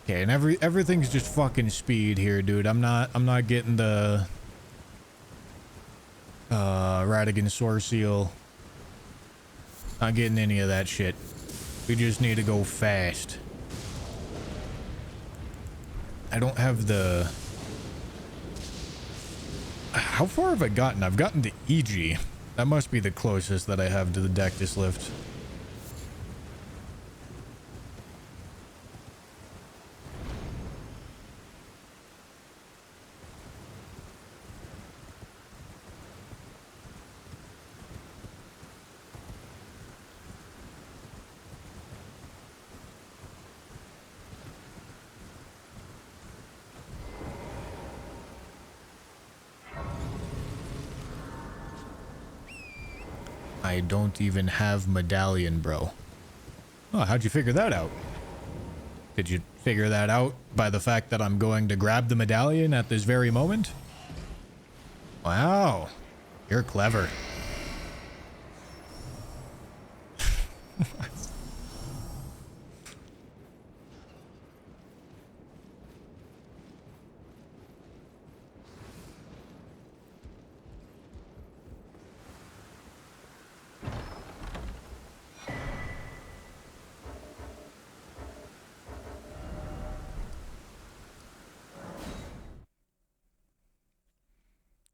Okay, and everything's just fucking speed here, dude. I'm not getting the Radigan Source Seal. Not getting any of that shit. We just need to go fast. I don't have the... How far have I gotten? I've gotten to EG. That must be the closest that I have to the Dectus lift. I don't even have medallion, bro. Oh, how'd you figure that out? Did you figure that out by the fact that I'm going to grab the medallion at this very moment? Wow. You're clever.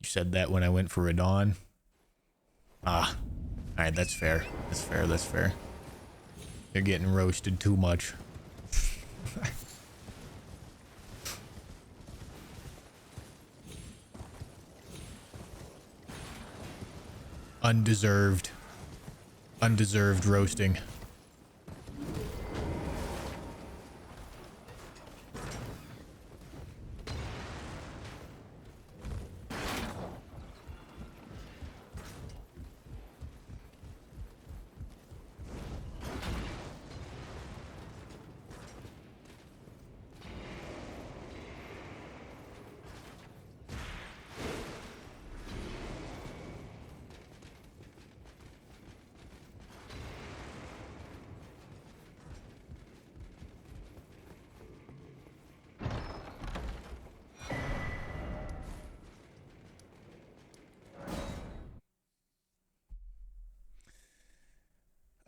Said that when I went for Radon. Ah. Alright, that's fair. That's fair. They're getting roasted too much. Undeserved. Undeserved roasting.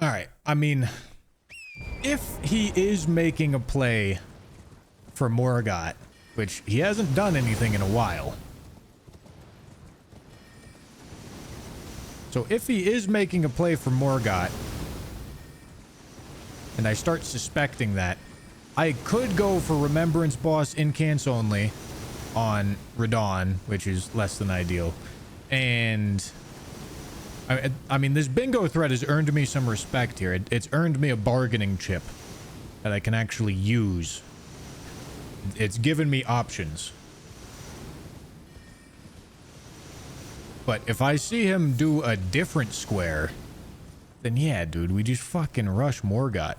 Alright, I mean, if he is making a play for Morgott, which he hasn't done anything in a while. So if he is making a play for Morgott, and I start suspecting that, I could go for Remembrance Boss Incants only on Radon, which is less than ideal. And I mean, this bingo threat has earned me some respect here. It's earned me a bargaining chip that I can actually use. It's given me options. But if I see him do a different square, then yeah, dude, we just fucking rush Morgott.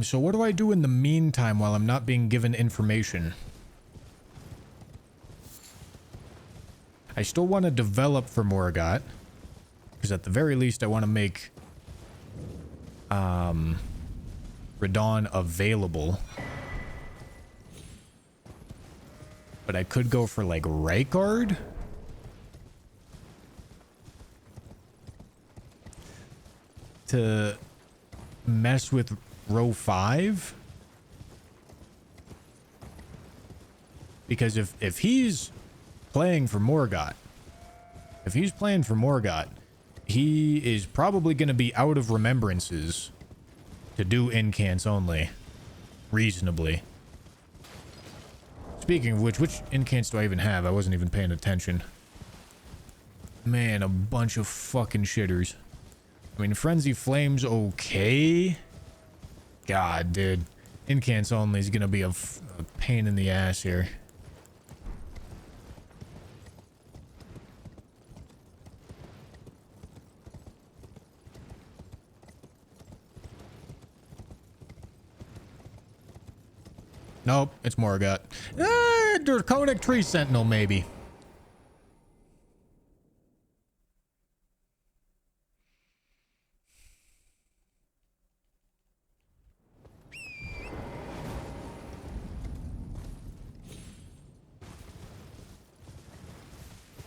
So what do I do in the meantime while I'm not being given information? I still want to develop for Morgott, because at the very least I want to make Radon available. But I could go for like Rykard. To mess with row 5. Because if he's playing for Morgott, he is probably going to be out of remembrances to do incants only. Reasonably. Speaking of which incants do I even have? I wasn't even paying attention. Man, a bunch of fucking shitters. I mean, Frenzy Flame's okay. God, dude. Incants only is going to be a pain in the ass here. Nope, it's Morgott. Draconic Tree Sentinel, maybe.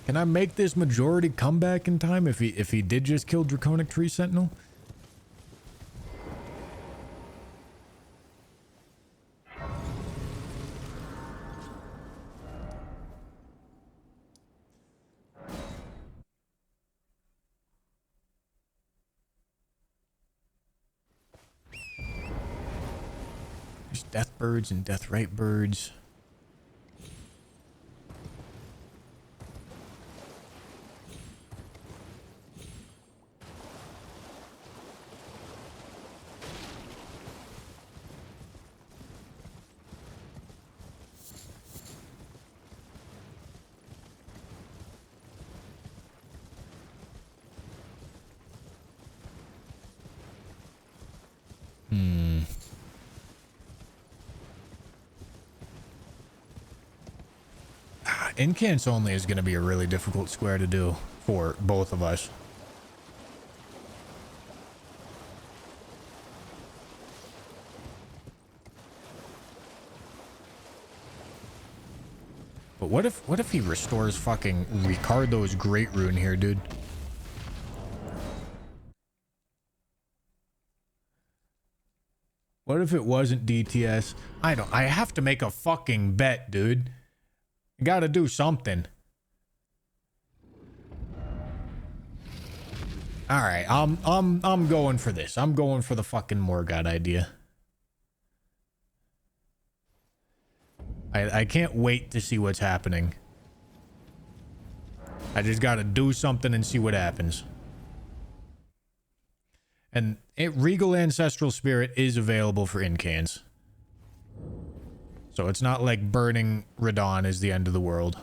Can I make this majority come back in time if he did just kill Draconic Tree Sentinel? There's death birds and death right birds. Incants only is going to be a really difficult square to do for both of us. But what if he restores fucking Ricardo's Great Rune here, dude? What if it wasn't DTS? I have to make a fucking bet, dude. You gotta do something. Alright, I'm going for this. I'm going for the fucking Morgott idea. I can't wait to see what's happening. I just gotta do something and see what happens. And Regal Ancestral Spirit is available for incants. So it's not like burning Radon is the end of the world.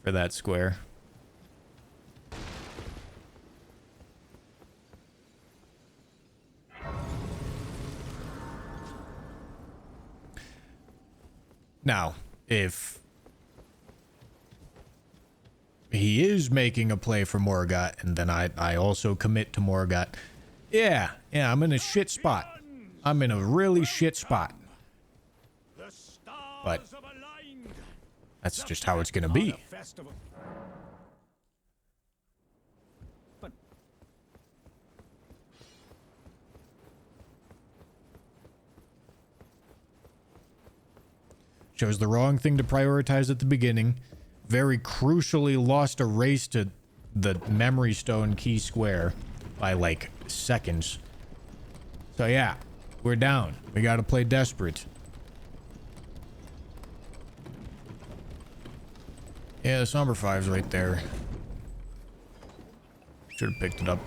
For that square. Now, if he is making a play for Morgott, and then I also commit to Morgott, yeah, I'm in a shit spot. I'm in a really shit spot. But that's just how it's gonna be. Chose the wrong thing to prioritize at the beginning. Very crucially lost a race to the Memory Stone key square by like seconds. So yeah, we're down. We gotta play desperate. Yeah, the Somber 5's right there. Should have picked it up.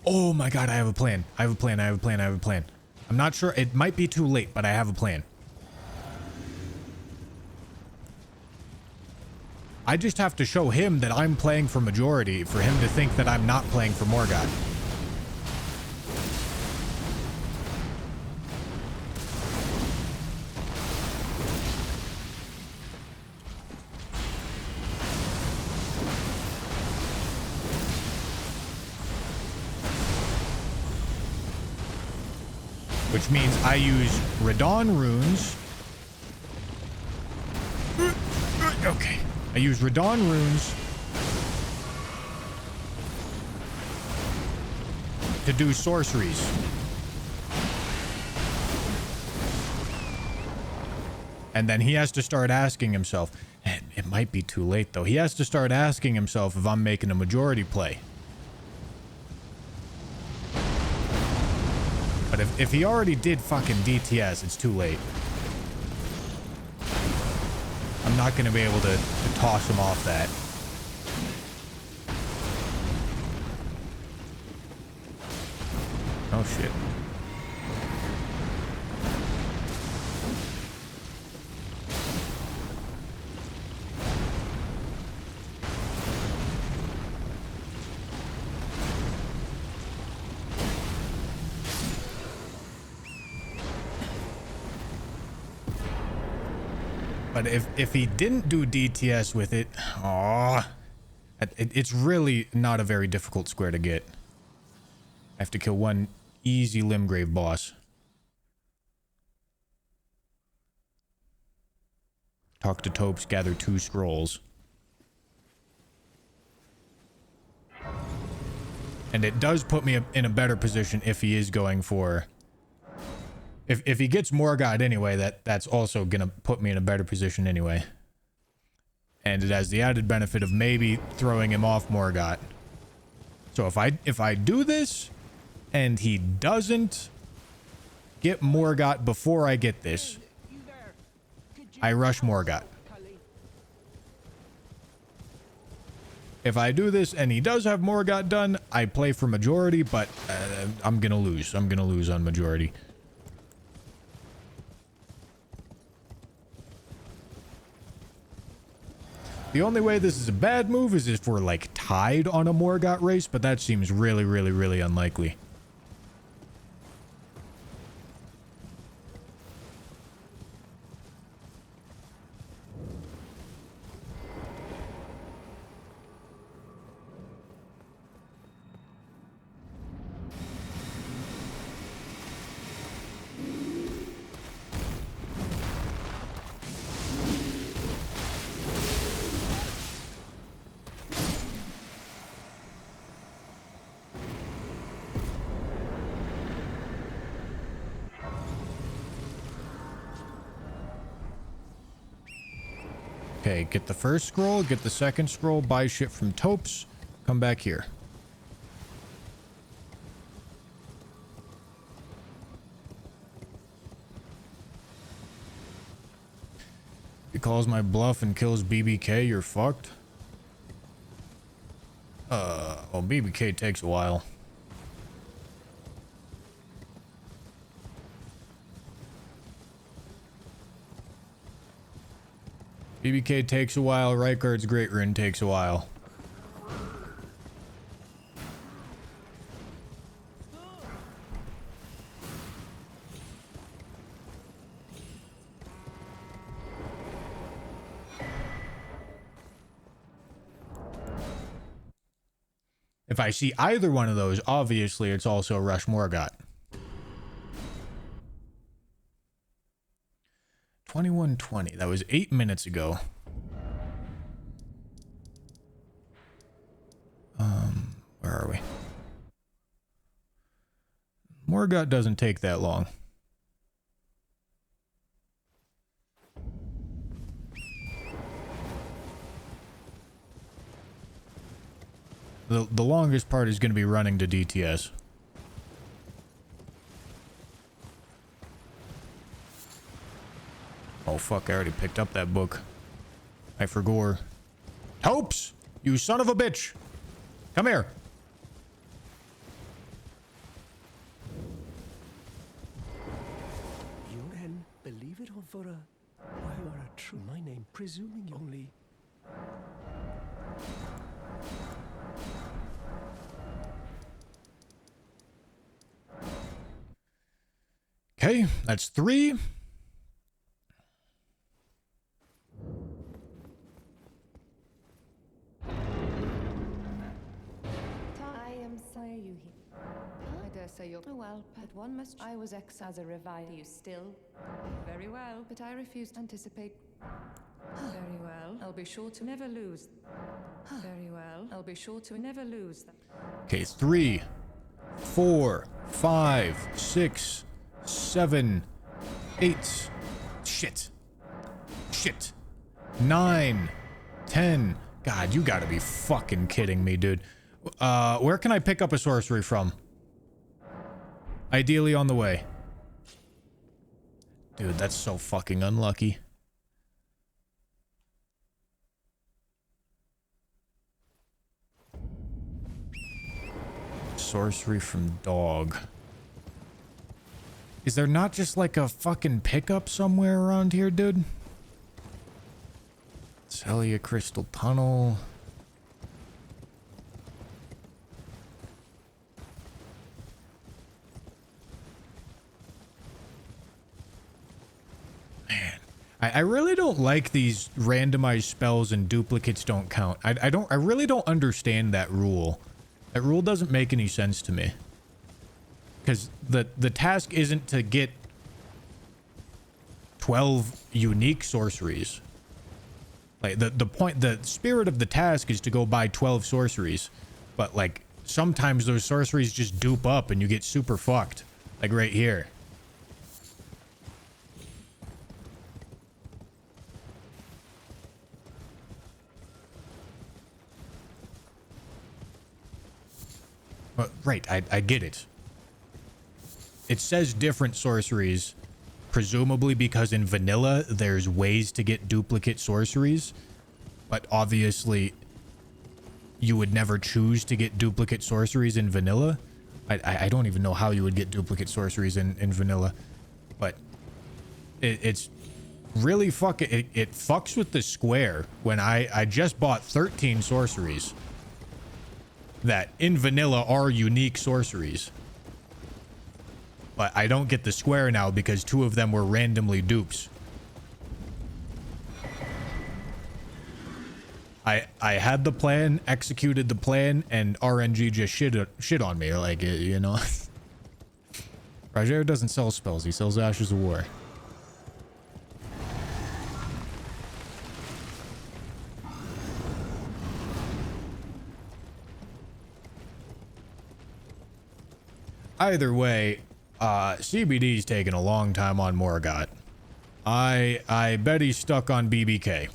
Oh my god, I have a plan. I have a plan. I have a plan. I have a plan. I'm not sure. It might be too late, but I have a plan. I just have to show him that I'm playing for majority for him to think that I'm not playing for Morgoth. Which means I use Radon runes. Okay. I use Radon runes to do sorceries. And then he has to start asking himself, and it might be too late though. He has to start asking himself if I'm making a majority play. But if he already did fucking DTS, it's too late. I'm not going to be able to toss him off that. Oh, shit. But if he didn't do DTS with it, it's really not a very difficult square to get. I have to kill one easy Limgrave boss. Talk to Topes, gather 2 scrolls. And it does put me in a better position if he is going for... If he gets Morgoth anyway, that's also gonna put me in a better position anyway. And it has the added benefit of maybe throwing him off Morgoth. So if I do this and he doesn't get Morgoth before I get this, I rush Morgoth. If I do this and he does have Morgoth done, I play for majority, but I'm gonna lose. I'm gonna lose on majority. The only way this is a bad move is if we're like tied on a Morgoth race, but that seems really, really, really unlikely. Okay, get the first scroll, get the second scroll, buy shit from Topes, come back here. He calls my bluff and kills BBK, you're fucked. Well, BBK takes a while. BBK takes a while, Rykard's Great Rune takes a while. If I see either one of those, obviously it's also Rush Morgoth. 21:20. That was 8 minutes ago. Where are we? Morgoth doesn't take that long. The longest part is going to be running to DTS. Oh fuck, I already picked up that book. I forgot. Hopes! You son of a bitch! Come here! Your hen, believe it or for a... Why you are a true my name, presuming only... Okay, that's 3. I am sorry you here. I dare say you're well, but one must. I was ex as a revive. You still? Very well, but I refuse to anticipate. Very well. I'll be sure to never lose. Very well. I'll be sure to never lose. Okay, 3, 4, 5, 6, 7, 8. Shit. Shit. 9, 10. God, you gotta be fucking kidding me, dude. Where can I pick up a sorcery from? Ideally on the way. Dude, that's so fucking unlucky. Sorcery from dog. Is there not just like a fucking pickup somewhere around here, dude? Celia Crystal Tunnel. Man, I really don't like these randomized spells and duplicates don't count. I really don't understand that rule. That rule doesn't make any sense to me. Because the task isn't to get 12 unique sorceries. Like the spirit of the task is to go buy 12 sorceries. But like sometimes those sorceries just dupe up and you get super fucked. Like right here. Right, I get it. It says different sorceries, presumably because in vanilla there's ways to get duplicate sorceries, but obviously you would never choose to get duplicate sorceries in vanilla. I don't even know how you would get duplicate sorceries in vanilla, but it's really fucking... It fucks with the square when I just bought 13 sorceries that in vanilla are unique sorceries. But I don't get the square now because 2 of them were randomly dupes. I had the plan, executed the plan, and RNG just shit on me. Like, you know. Roger doesn't sell spells. He sells Ashes of War. Either way, CBD's taking a long time on Morgott. I bet he's stuck on BBK.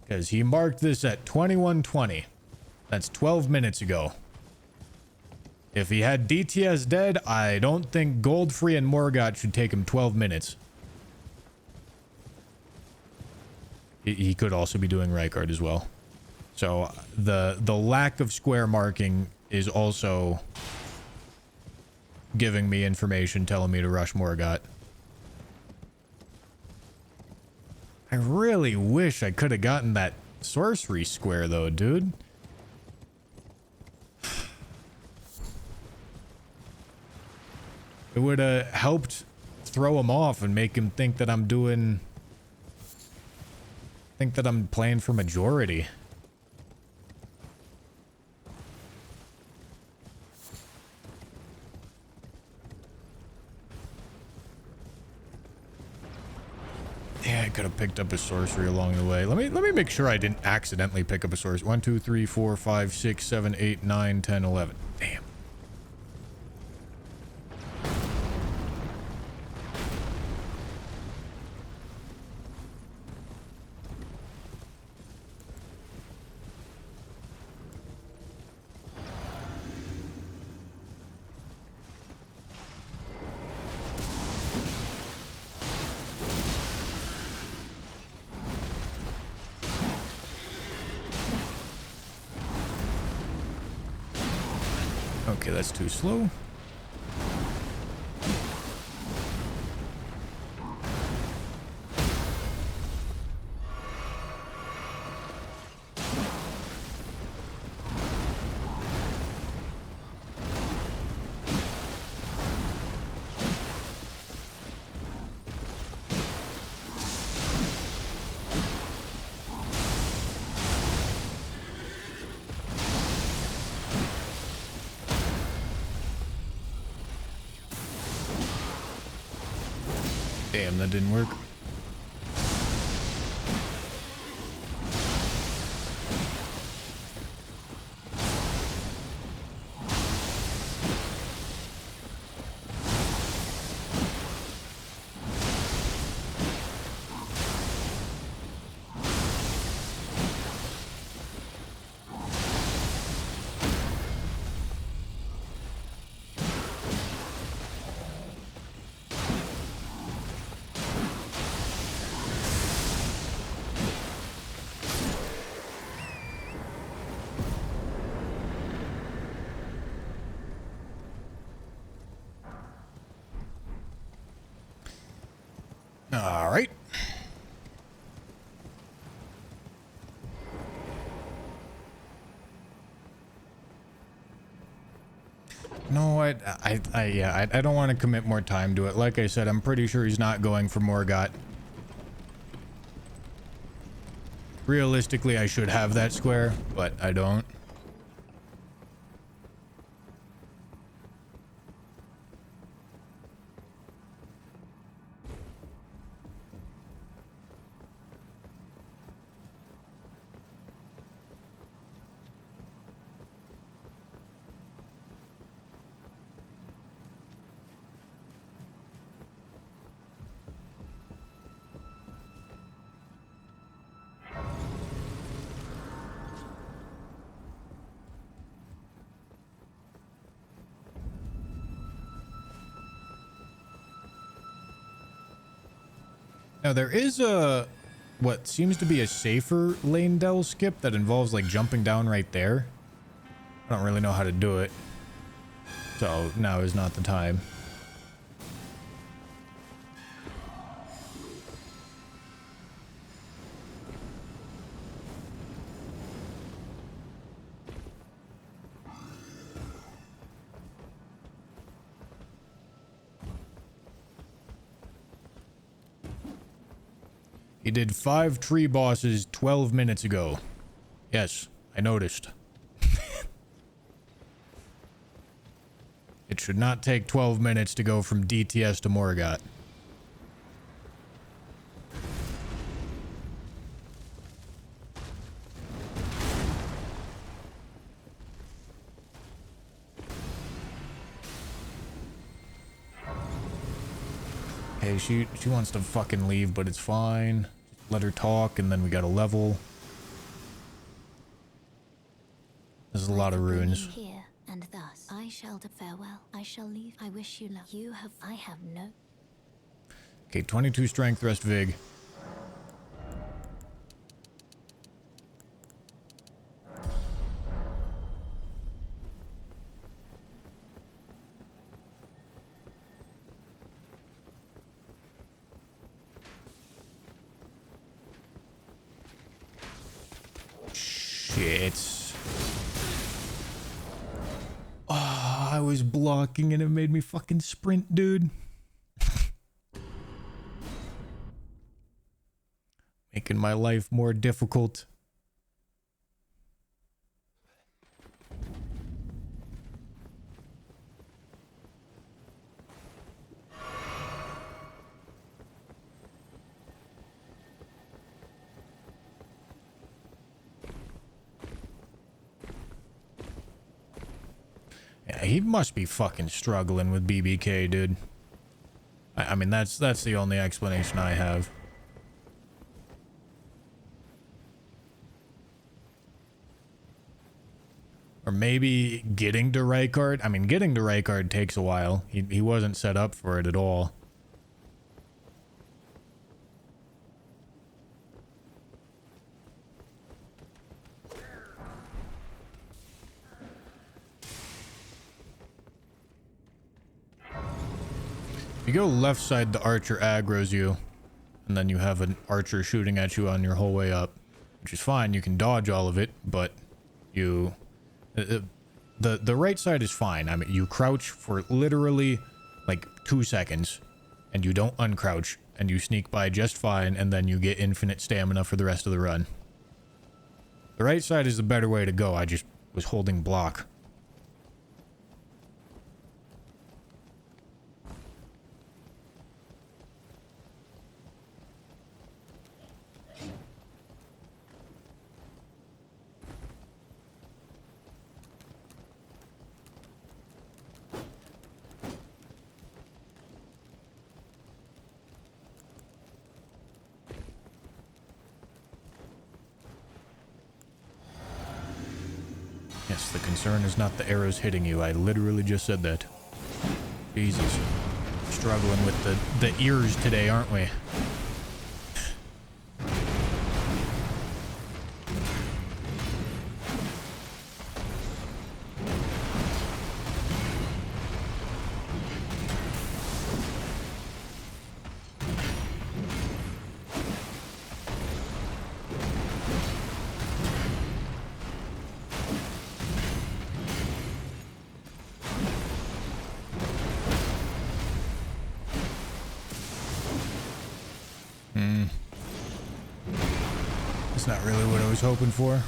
Because he marked this at 21:20. That's 12 minutes ago. If he had DTS dead, I don't think Goldfree and Morgott should take him 12 minutes. He could also be doing Rykard as well. So the lack of square marking is also giving me information telling me to rush Morgott. I really wish I could have gotten that sorcery square though, dude. It would have helped throw him off and make him think that I'm playing for majority. Yeah, I could have picked up a sorcery along the way. Let me make sure I didn't accidentally pick up a sorcery. 1, 2, 3, 4, 5, 6, 7, 8, 9, 10, 11. Damn. Okay, that's too slow. Damn, that didn't work. All right. No, yeah, I don't want to commit more time to it. Like I said, I'm pretty sure he's not going for Morgott. Realistically, I should have that square, but I don't. Now there is a what seems to be a safer lane del skip that involves like jumping down right there. I don't really know how to do it, so now is not the time. He did 5 tree bosses 12 minutes ago. Yes, I noticed. It should not take 12 minutes to go from DTS to Morgott. Hey, she wants to fucking leave, but it's fine. Let her talk, and then we got a level. There's a lot of ruins. Here and thus I shall farewell. I shall leave. I wish you luck. I have no. Okay, 22 strength, rest Vig. Shit. Oh, I was blocking and it made me fucking sprint, dude. Making my life more difficult. Yeah, he must be fucking struggling with BBK, dude. I mean, that's the only explanation I have. Or maybe getting to Rykard. I mean, getting to Rykard takes a while. He wasn't set up for it at all. You go left side, the archer aggroes you, and then you have an archer shooting at you on your whole way up, which is fine. You can dodge all of it, but you... The right side is fine. I mean, you crouch for literally like 2 seconds, and you don't uncrouch, and you sneak by just fine, and then you get infinite stamina for the rest of the run. The right side is the better way to go. I just was holding block. Yes, the concern is not the arrows hitting you. I literally just said that. Jesus. Struggling with the ears today, aren't we? That's not really what I was hoping for.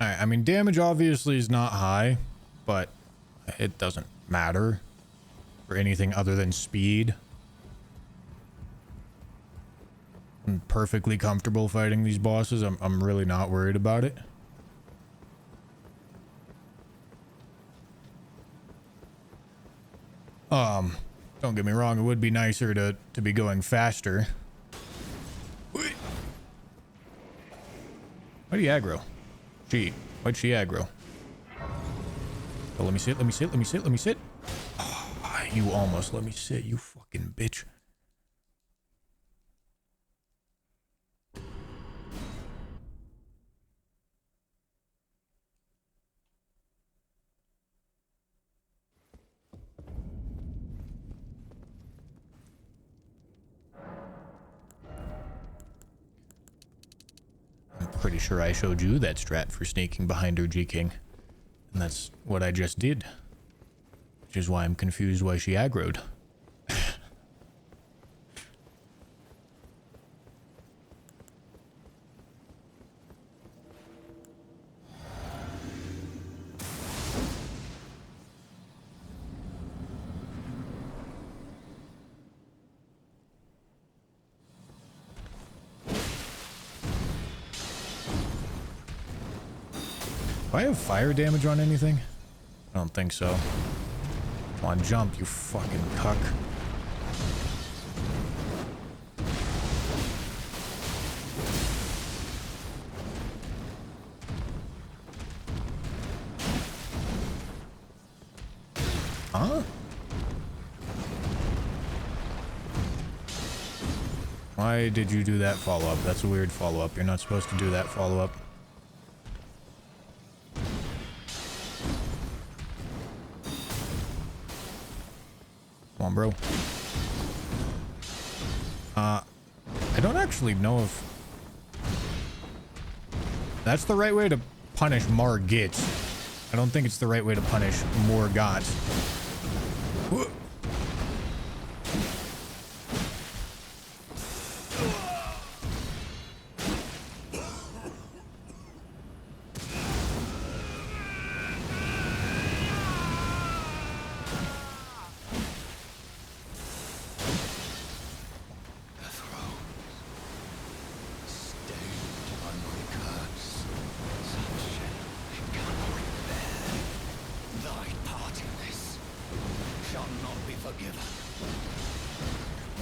Alright, I mean, damage obviously is not high, but it doesn't matter for anything other than speed. I'm perfectly comfortable fighting these bosses. I'm really not worried about it. Don't get me wrong, it would be nicer to be going faster. Why do you aggro? Why'd she aggro? Oh, let me sit, let me sit, let me sit, let me sit. Oh, you almost let me sit, you fucking bitch. I'm pretty sure I showed you that strat for sneaking behind her G-King. And that's what I just did. Which is why I'm confused why she aggroed. Do I have fire damage on anything? I don't think so. Come on, jump, you fucking cuck. Huh? Why did you do that follow-up? That's a weird follow-up. You're not supposed to do that follow-up. Come on, bro. I don't actually know if that's the right way to punish Margit. I don't think it's the right way to punish Morgott. Shall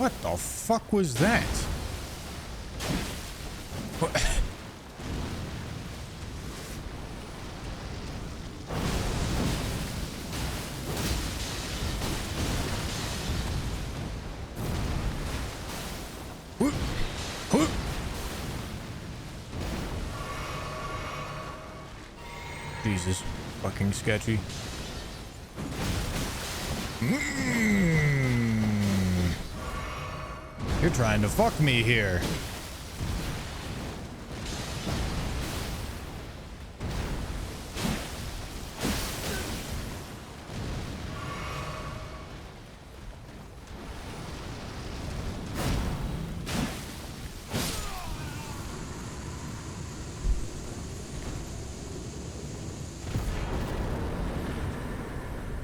What the fuck was that? What? Jesus, fucking sketchy. You're trying to fuck me here.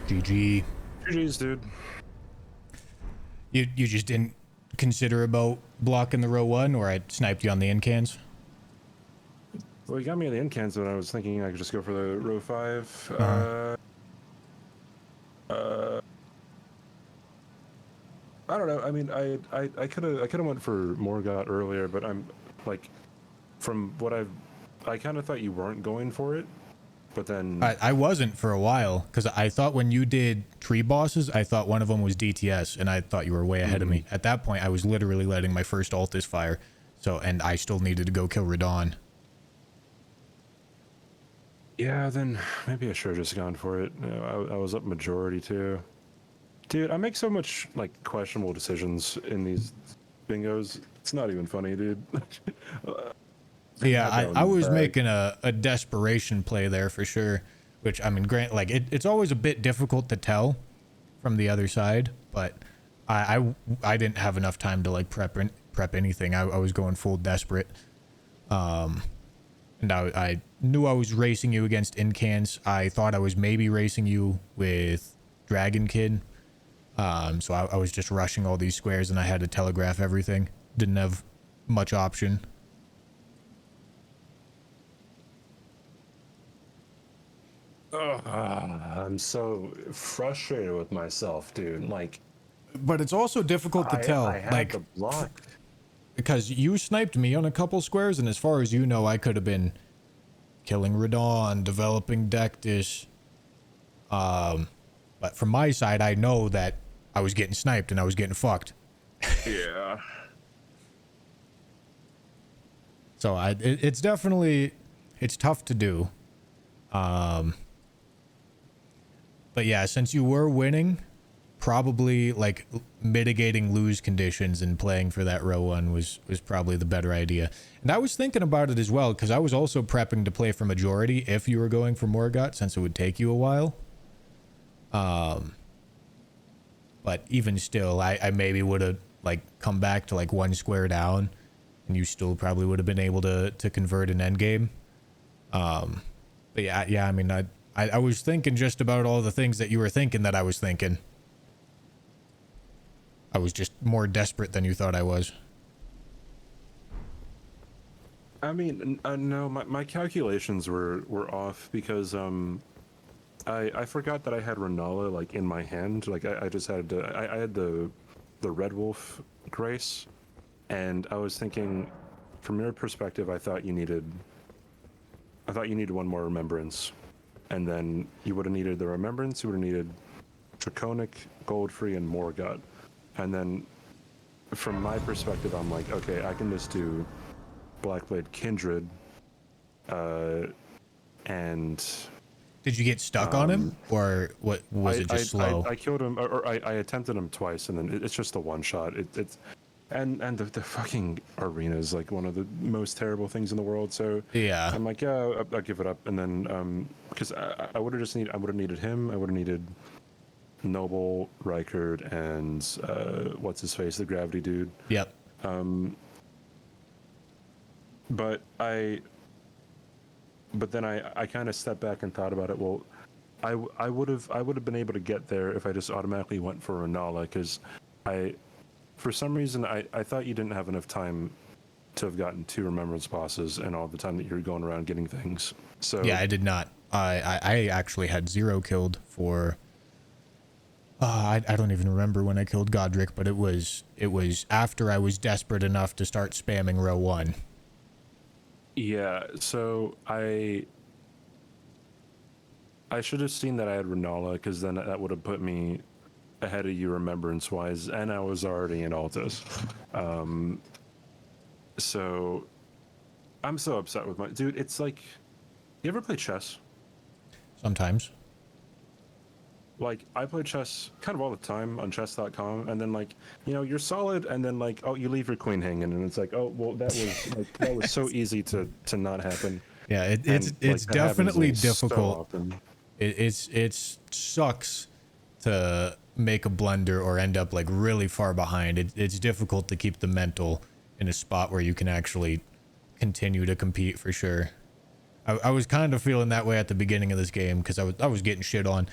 GG. GG's, dude. You just didn't consider about blocking the row 1, or I sniped you on the in-cans? Well, you got me on the end cans, but I was thinking I could just go for the row 5. I don't know. I mean, I could have went for Morgott earlier, but I'm like, from what I kind of thought you weren't going for it, but then I wasn't for a while, because I thought when you did tree bosses, I thought one of them was DTS, and I thought you were way ahead of me. At that point, I was literally letting my first Altus fire, and I still needed to go kill Radon. yeah, then maybe I should have just gone for it. You know, I was up majority too. Dude, I make so much like questionable decisions in these bingos. It's not even funny, dude. Yeah, I was making a desperation play there for sure, which, I mean, like it's always a bit difficult to tell from the other side, but I didn't have enough time to like prep anything. I was going full desperate. And I knew I was racing you against Incans. I thought I was maybe racing you with Dragon Kid. So I was just rushing all these squares, and I had to telegraph everything. Didn't have much option. I'm so frustrated with myself, dude. Like, but it's also difficult to tell. I had like, the block. Because you sniped me on a couple squares, and as far as you know, I could have been killing Radon, developing Dectus. But from my side, I know that I was getting sniped and I was getting fucked. Yeah. So it's definitely, it's tough to do. But yeah, since you were winning, probably like mitigating lose conditions and playing for that row 1 was probably the better idea. And I was thinking about it as well, because I was also prepping to play for majority if you were going for Morgott, since it would take you a while. But even still, I maybe would have like come back to like 1 square down, and you still probably would have been able to convert an endgame. But yeah, I mean, I was thinking just about all the things that you were thinking that I was thinking. I was just more desperate than you thought I was. I mean, no, my calculations were off because I forgot that I had Renala like in my hand. Like I just had I had the Red Wolf Grace, and I was thinking, from your perspective, I thought you needed 1 more Remembrance, and then you would have needed the Remembrance. You would have needed Draconic, Goldfree, and Morgott, and then from my perspective, I'm like, okay, I can just do Blackblade Kindred, and. Did you get stuck on him, or what was it just slow? I killed him, or I attempted him twice, and then it's just a one shot. It's and the fucking arena is like one of the most terrible things in the world. So yeah, I'm like, yeah, I'll give it up. And then because I would have needed him. I would have needed Noble, Rykard, and what's his face, the Gravity dude. Yep. But then I kind of stepped back and thought about it. Well, I would have been able to get there if I just automatically went for Renala, because for some reason I thought you didn't have enough time to have gotten 2 Remembrance bosses and all the time that you're going around getting things. So yeah, I did not. I actually had 0 killed for I don't even remember when I killed Godric, but it was after I was desperate enough to start spamming row 1. Yeah, so I should have seen that I had Renala, because then that would have put me ahead of you remembrance wise, and I was already in Altus. So I'm so upset with my dude. It's like, you ever play chess? Sometimes. Like, I play chess kind of all the time on chess.com, and then, like, you know, you're solid, and then, like, oh, you leave your queen hanging, and it's like, oh, well, that was so easy to not happen. Yeah, And like, it's that happens to definitely me so difficult. often. It sucks to make a blunder or end up like really far behind. It's difficult to keep the mental in a spot where you can actually continue to compete for sure. I was kind of feeling that way at the beginning of this game because I was getting shit on.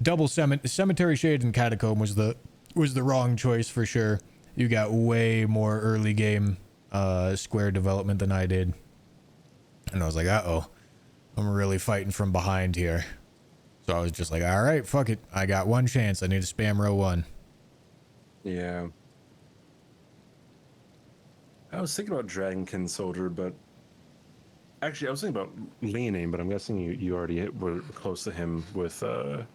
Double cemetery shade and catacomb was the wrong choice for sure. You got way more early game square development than I did, and I was like, uh-oh, I'm really fighting from behind here. So I was just like, all right, fuck it, I got one chance. I need to spam row 1. Yeah. I was thinking about Dragonkin Soldier, but actually I was thinking about Leonin, but I'm guessing you already were close to him with the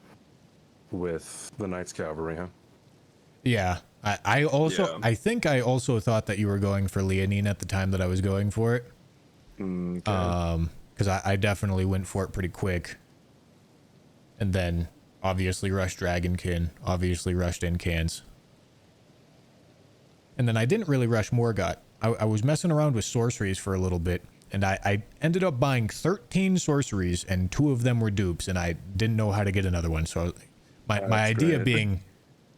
Knights Cavalry, huh? Yeah, I also Yeah. I think I also thought that you were going for Leonine at the time that I was going for it. Okay. Because I definitely went for it pretty quick. And then obviously rushed Dragonkin, obviously rushed Incans. And then I didn't really rush Morgott. I was messing around with sorceries for a little bit, and I ended up buying 13 sorceries, and 2 of them were dupes, and I didn't know how to get another one. So my That's idea great. being,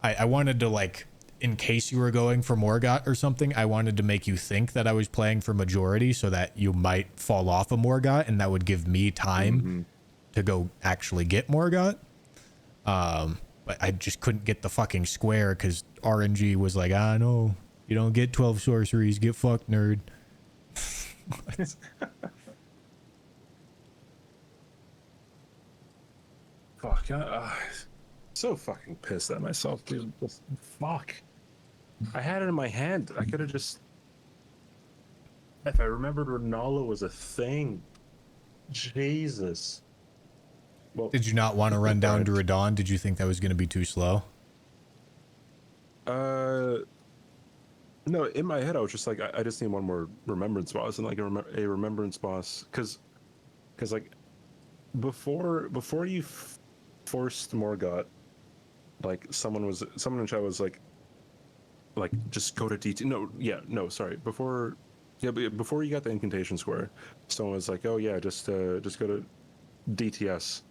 I wanted to, like, in case you were going for Morgott or something, I wanted to make you think that I was playing for majority so that you might fall off a Morgott, and that would give me time to go actually get Morgott. But I just couldn't get the fucking square because RNG was like, no, you don't get 12 sorceries, get fucked, nerd. Fuck. So fucking pissed at myself, dude. Fuck. I had it in my hand. I could have just. If I remembered Renala was a thing. Jesus. Well, Did you not want to run down alright. to Radon? Did you think that was going to be too slow? No, in my head I was just like, I just need one more remembrance boss, and like a remembrance boss, because like before you forced Morgott, like someone in chat was like just go to DT. No, yeah, no, sorry. Before you got the incantation square, someone was like, oh yeah, just go to DTS.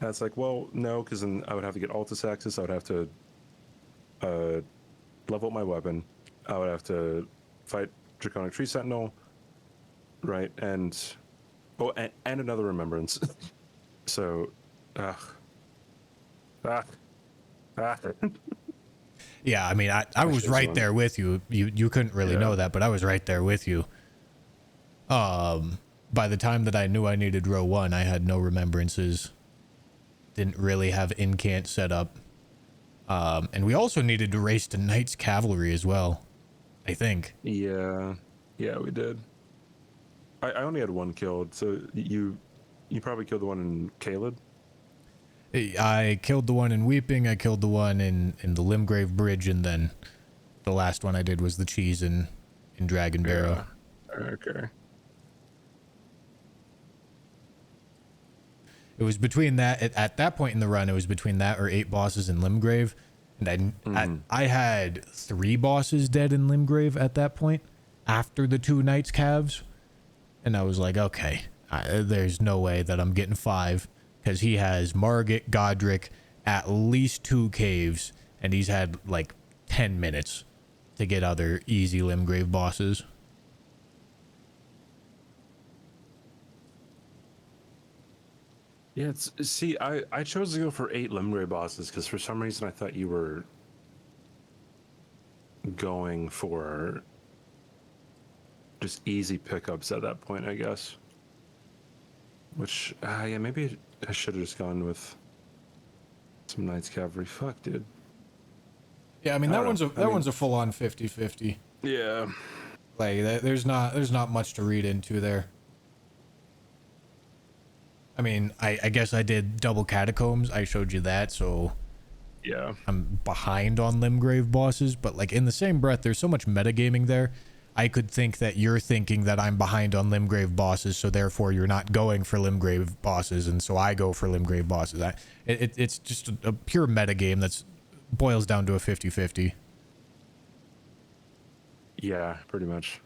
And it's like, well, no, because then I would have to get Altus access. I would have to level up my weapon. I would have to fight Draconic Tree Sentinel, right? And another remembrance. So, ah. Yeah, I mean, I was right there with you. You couldn't really know that, but I was right there with you. By the time that I knew I needed row 1, I had no remembrances. Didn't really have incant set up. And we also needed to race to Knights Cavalry as well, I think. Yeah, we did. I only had one killed, so you probably killed the one in Caleb. I killed the one in Weeping, I killed the one in the Limgrave Bridge, and then the last one I did was the cheese in Dragon Barrow. Yeah. Okay. It was between that, at that point in the run, it was between that or 8 bosses in Limgrave. And I had 3 bosses dead in Limgrave at that point, after the 2 Knights Calves. And I was like, okay, there's no way that I'm getting 5, because he has Margit, Godric, at least 2 caves, and he's had like 10 minutes to get other easy Limgrave bosses. Yeah, see, I chose to go for 8 Limgrave bosses because for some reason I thought you were going for just easy pickups at that point, I guess. Which, yeah, maybe I should have just gone with Some Knights Cavalry. Fuck, dude. Yeah, I mean I that don't one's know. a that one's a full on 50-50. Yeah. Like there's not much to read into there. I mean, I guess I did double catacombs. I showed you that, so Yeah. I'm behind on Limgrave bosses, but like in the same breath, there's so much metagaming there. I could think that you're thinking that I'm behind on Limgrave bosses, so therefore you're not going for Limgrave bosses, and so I go for Limgrave bosses. It's just a pure metagame that's boils down to a 50-50. Yeah, pretty much.